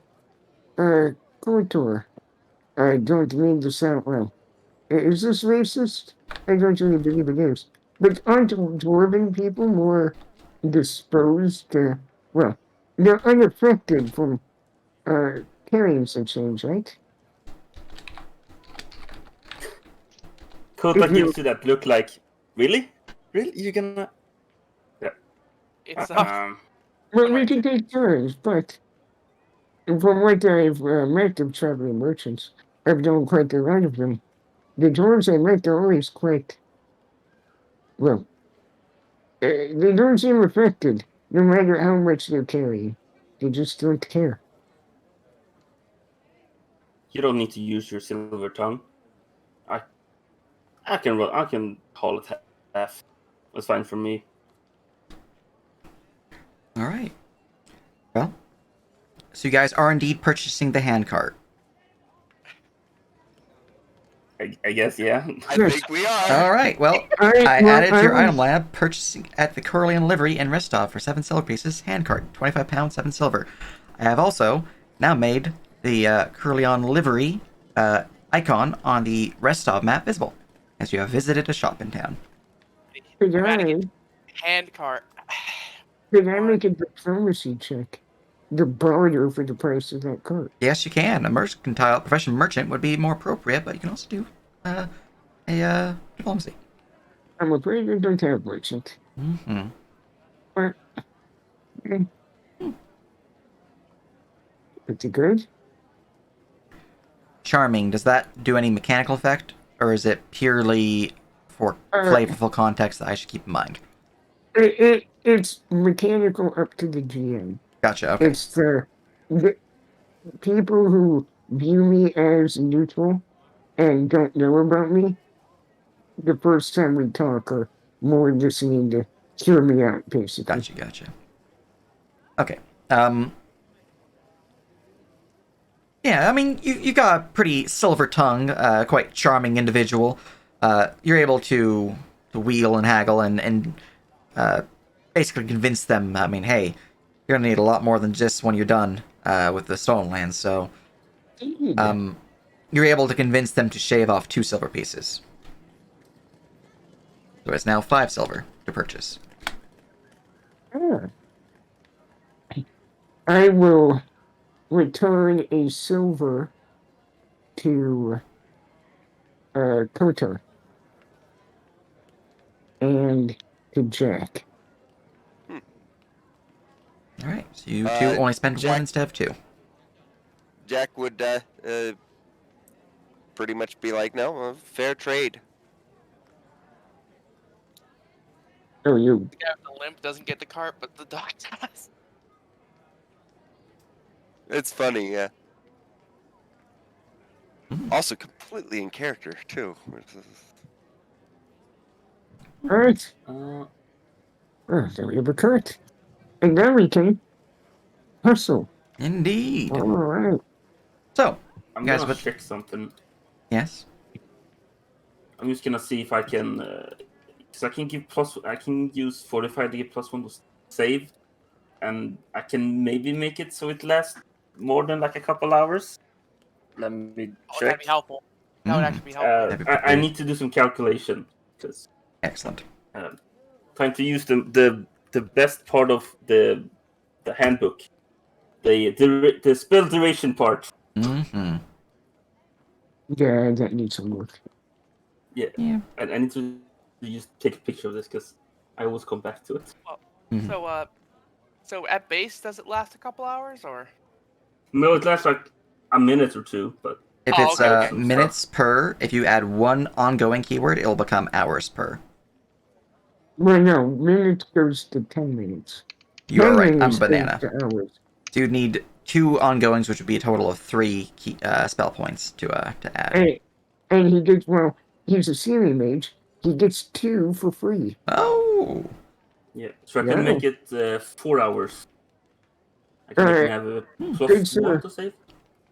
Kotor, I don't mean to sound well. Is this racist? I don't really believe it is. But aren't dwarven people more disposed to, well, they're unaffected from carrying such things, right? Kota gives you that look like, really? Really? You're gonna... It's Well, we can take turns, but from what I've met of traveling merchants, I've known quite a lot of them. The dwarves I met are always quite, well, they don't seem affected, no matter how much they're carrying. They just don't care. You don't need to use your silver tongue. I can haul it half. That's fine for me. All right. Well, so you guys are indeed purchasing the handcart. I guess, yeah. I think we are. All right. Well, I added to your item lab purchasing at the Curlian Livery in Restov for 7 silver pieces. Handcart, 25 pounds, 7 silver. I have also now made the Curlion Livery icon on the Restov map visible, as you have visited a shop in town. Could hand cart. I make a diplomacy check? The barter for the price of that cart. Yes, you can. A mercantile profession merchant would be more appropriate, but you can also do a diplomacy. I'm afraid I don't have merchant. Mm-hmm. But, is it good? Charming. Does that do any mechanical effect, or is it purely for flavorful context that I should keep in mind? It's mechanical up to the GM. Gotcha. Okay. It's the people who view me as neutral and don't know about me. The first time we talk are more listening to hear me out, basically. Gotcha. Okay. Yeah, I mean, you got a pretty silver tongue, quite charming individual. You're able to wheel and haggle and basically convince them. I mean, hey, you're gonna need a lot more than just when you're done with the stolen lands. So, you're able to convince them to shave off 2 silver pieces. So it's now 5 silver to purchase. I will return a silver to Kotor and to Jack. All right, so you two only spent 1 instead of 2. Jack would pretty much be like, no, fair trade. Oh, you. Yeah, the limp doesn't get the cart, but the dog does. It's funny, yeah. Also completely in character, too. Alright. There we have a cart. And now we can hustle. Indeed. Alright. So, I'm you guys gonna would... check something. Yes? I'm just gonna see if I can... Because I can use Fortify to get +1 to save. And I can maybe make it so it lasts more than like a couple hours. Let me check. That'd be helpful. That would actually be helpful. I need to do some calculation. Because Excellent. trying to use the best part of the handbook. The spell duration part. Mm-hmm. Yeah, that needs some work. Yeah. I need to just take a picture of this because I always come back to it. So at base, does it last a couple hours or? No, it lasts like a minute or two, but If Oh, it's okay. minutes per, if you add one ongoing keyword, it'll become hours per. Well, no, minutes goes to 10 minutes. You are 10 right. I'm a minutes goes banana. to hours. So you'd need 2 ongoings, which would be a total of 3 spell points to add. And he gets, well, he's a Siri mage. He gets 2 for free. Oh, yeah. So I Yeah. can make it 4 hours. I can make him have a Good plus sir. 1 to save.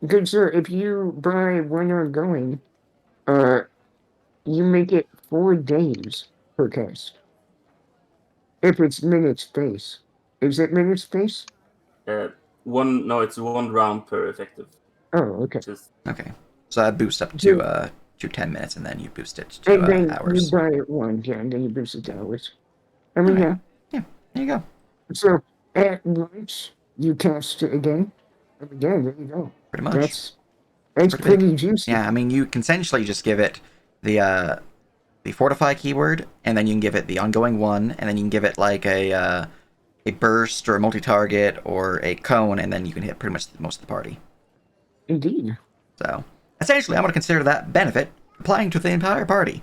Good sir, if you buy one ongoing, you make it 4 days per cast. If it's minute space. Is it minute space? No, it's 1 round per effective. Oh, okay. Just okay. So that boosts up to 10 minutes, and then you boost it And to then hours. you buy it once, yeah, and then you boost it to hours. I mean, Alright. Yeah, there you go. So at lunch, you cast it again. And again, there you go. Pretty much. That's Pretty pretty juicy. Yeah, I mean, you can essentially just give it the fortify keyword, and then you can give it the ongoing one, and then you can give it like a burst or a multi-target or a cone, and then you can hit pretty much most of the party. Indeed. So essentially, I'm going to consider that benefit applying to the entire party.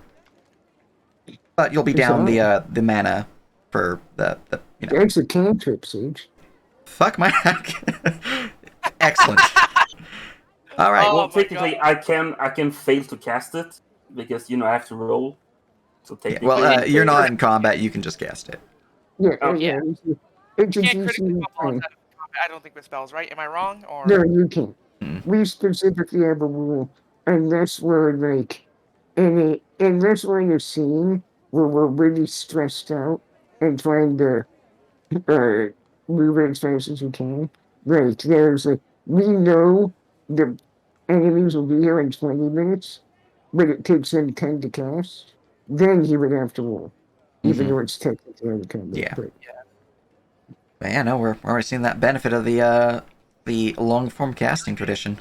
But you'll be down the mana for the That's a cantrip, Sage. fuck my excellent. All right. Oh well, my technically, God. I can fail to cast it because I have to roll. So Yeah, technically, well, you're not in combat. You can just cast it. Yeah, Oh, yeah. It's a You can't critically juicy pop balls thing. out of combat, I don't think, with spells, right? Am I wrong? Or No, you can't. Hmm. We specifically have a rule, and that's where, like, and that's where you're seeing where we're really stressed out and trying to move it as fast as we can. Like, there's like, we know the enemies will be here in 20 minutes, but it takes them 10 to cast. Then he would have to roll, even Mhm. though it's technically out of combat. Yeah. But But yeah, no, we're already seeing that benefit of the long form casting tradition.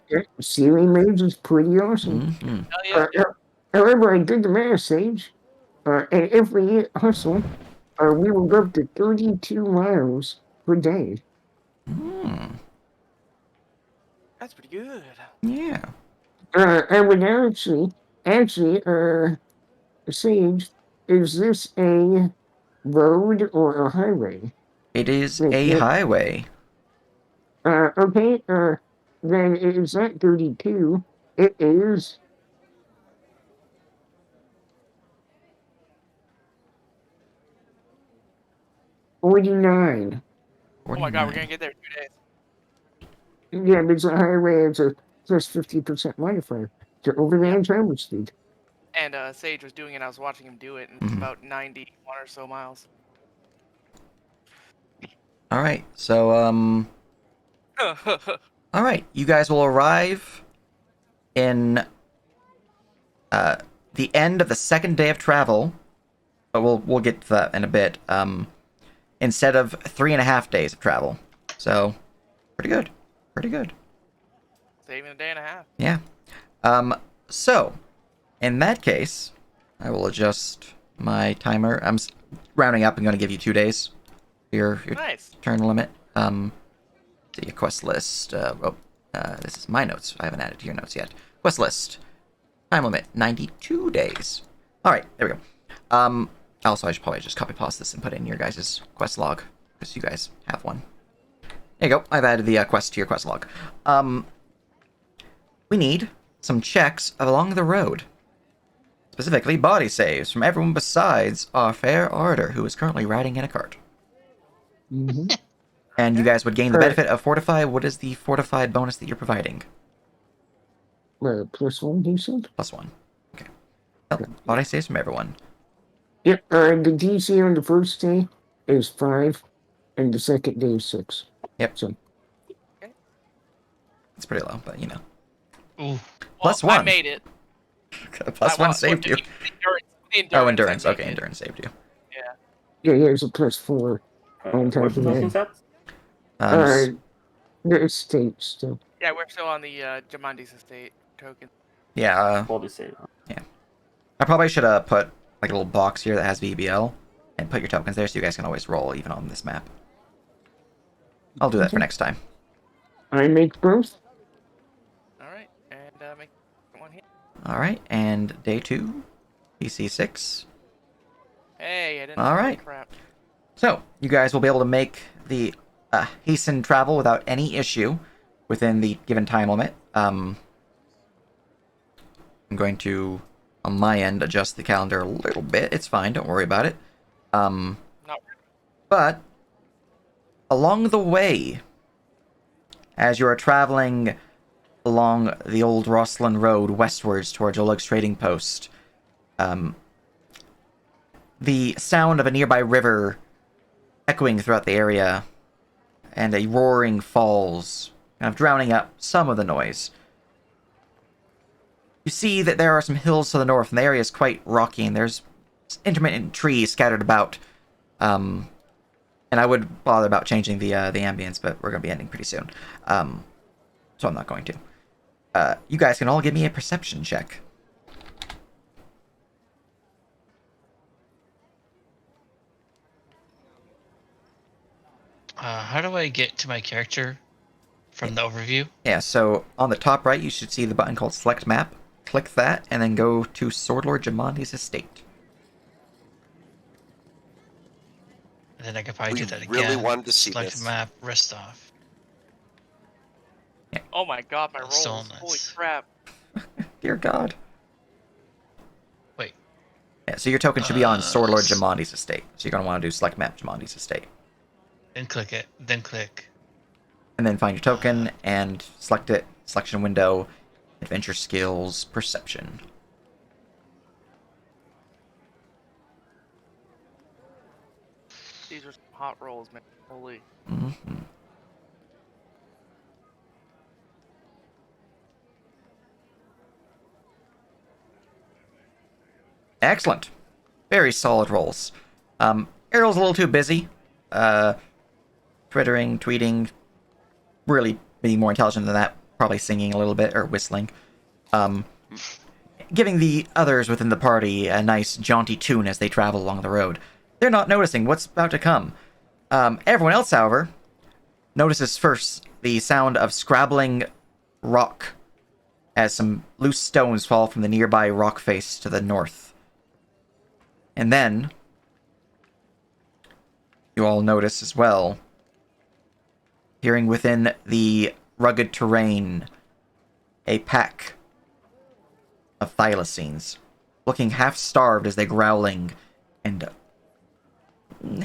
yeah, Sealing Mage is pretty awesome. Hmm. hell yeah. However, I did the math, Sage, and if we hit hustle, we will go up to 32 miles per day. Hmm. That's pretty good. Yeah. I would actually, Sage, is this a road or a highway? It is Like, a highway. okay, then it is not 32. It is 49. Oh my God, we're 49. gonna get there in 2 days. Yeah, but it's a highway, it's a plus 50% modifier to overland travel speed. And Sage was doing it. I was watching him do it, and it's Mhm. about 91 or so miles. All right. So all right, you guys will arrive in the end of the second day of travel, but we'll get to that in a bit. Instead of 3.5 days of travel, so pretty good, pretty good. Saving a day and a half. Yeah. So in that case, I will adjust my timer. I'm rounding up and going to give you 2 days. Your Nice. turn limit. See a quest list. This is my notes. I haven't added to your notes yet. Quest list. Time limit 92 days. All right, there we go. Also, I should probably just copy paste this and put it in your guys' quest log because you guys have one. There you go. I've added the quest to your quest log. We need some checks along the road. Specifically, body saves from everyone besides our fair Ardor, who is currently riding in a cart. Mm-hmm. And you Okay. guys would gain the benefit of Fortify. What is the Fortified bonus that you're providing? +1, you said? +1. Okay. Well, body saves from everyone. Yep, the DC on the first day is 5, and the second day is 6. Yep. So, It's pretty low, but you know. Ooh. Well, +1. I made it. +1 saved you. Oh, endurance. I Okay, made it. endurance saved you. yeah, there's a +4 on top Where's of the that. tokens at? The estate still. Yeah, we're still on the Jamandi's estate token. Yeah, Body save. Huh? I probably should put like a little box here that has VBL and put your tokens there so you guys can always roll even on this map. I'll do that for next time. I make both. and make one here. All right, and day 2, PC 6. Hey, I didn't. All Holy right. crap. So you guys will be able to make the hastened travel without any issue within the given time limit. I'm going to, on my end, adjust the calendar a little bit. It's fine. Don't worry about it. Not But along the way, as you are traveling along the old Rosslyn Road westwards towards Oleg's trading post, the sound of a nearby river echoing throughout the area and a roaring falls, kind of drowning out some of the noise. You see that there are some hills to the north, and the area is quite rocky, and there's intermittent trees scattered about. And I would bother about changing the ambience, but we're going to be ending pretty soon. So I'm not going to. You guys can all give me a perception check. How do I get to my character from the overview? Yeah, so on the top right, you should see the button called Select Map. Click that, and then go to Swordlord Jamandi's estate. And then I could probably We do that again. really wanted to see Select this. map, rest off. Oh my god, my Oh, rolls. so Holy nice. crap. Dear God. Wait. Yeah, so your token should be on Swordlord s- Jamandi's estate. So you're going to want to do Select Map Jamandi's estate. Then click it. Then click. And then find your token and select it. Selection window, adventure skills, perception. These are some hot rolls, man. Holy. Mm-hmm. Excellent. Very solid rolls. Errol's a little too busy. Twittering, tweeting, really being more intelligent than that. Probably singing a little bit or whistling. Giving the others within the party a nice jaunty tune as they travel along the road. They're not noticing what's about to come. Everyone else, however, notices first the sound of scrabbling rock as some loose stones fall from the nearby rock face to the north. And then, you all notice as well, hearing within the rugged terrain, a pack of thylacines, looking half-starved as they growling and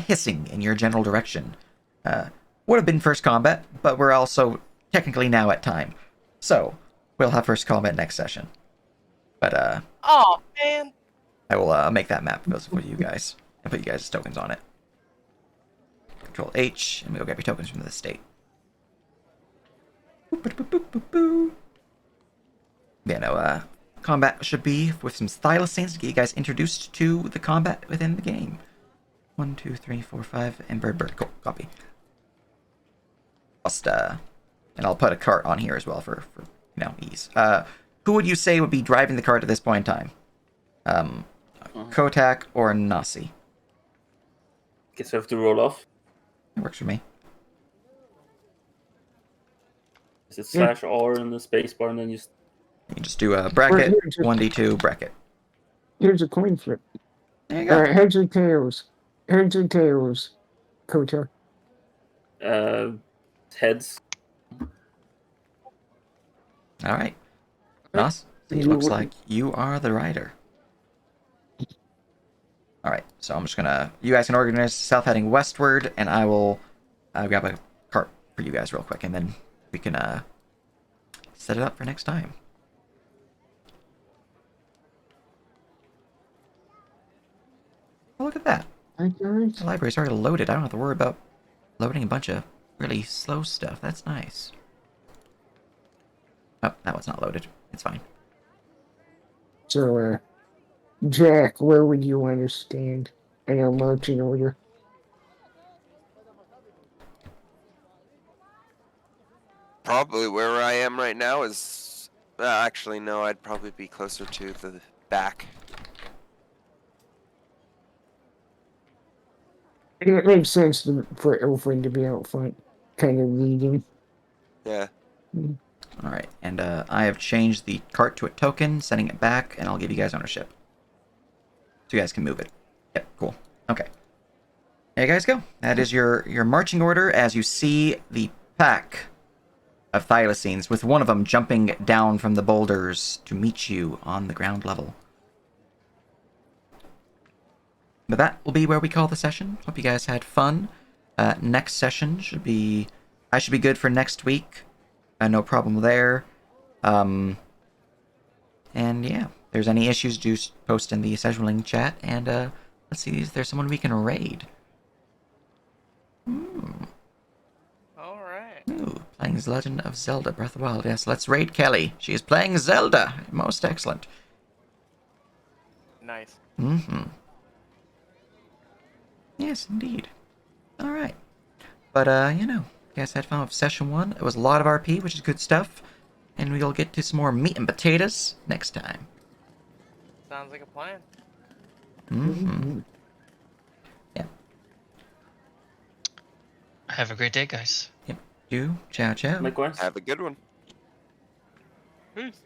hissing in your general direction. Would have been first combat, but we're also technically now at time. So, we'll have first combat next session. But, Oh, man. I will make that map visible for you guys and put you guys' tokens on it. Control H, and we'll get your tokens from the state. Yeah, no, combat should be with some thylacines to get you guys introduced to the combat within the game. 1, 2, 3, 4, 5, and bird. Cool, copy. And I'll put a cart on here as well for ease. Who would you say would be driving the cart at this point in time? Kotak or Nasi? Guess I have to roll off. It works for me. Is it slash R in the space bar and then you... You can just do a bracket, 1d2 bracket. Here's a coin flip. There you go. Heads or tails? Heads or tails, Kota? Heads. All right. Nas, it looks like you are the rider. All right, so I'm just gonna. You guys can organize south heading westward, and I will grab a cart for you guys real quick, and then we can set it up for next time. Oh, look at that. The library's already loaded. I don't have to worry about loading a bunch of really slow stuff. That's nice. Oh, that one's not loaded. It's fine. So, Jack, where would you want to stand in a marching order? Probably where I am right now is... actually, no, I'd probably be closer to the back. It makes sense for Ilfrin to be out front, kind of leading. Yeah. All right, and I have changed the cart to a token, sending it back, and I'll give you guys ownership. So you guys can move it. Yep, cool. Okay. There you guys go. That is your marching order as you see the pack of thylacines, with one of them jumping down from the boulders to meet you on the ground level. But that will be where we call the session. Hope you guys had fun. Next session should be... I should be good for next week. No problem there. And yeah, if there's any issues, do post in the scheduling chat. And let's see, is there someone we can raid? All right. Ooh, playing The Legend of Zelda Breath of the Wild. Yes, let's raid Kelly. She is playing Zelda. Most excellent. Nice. Mm-hmm. Yes, indeed. All right. But, you guys had fun with session 1. It was a lot of RP, which is good stuff. And we'll get to some more meat and potatoes next time. Sounds like a plan. Mm-hmm. Yeah. Have a great day, guys. Yep. You. Ciao, ciao. Likewise. Have a good one. Peace.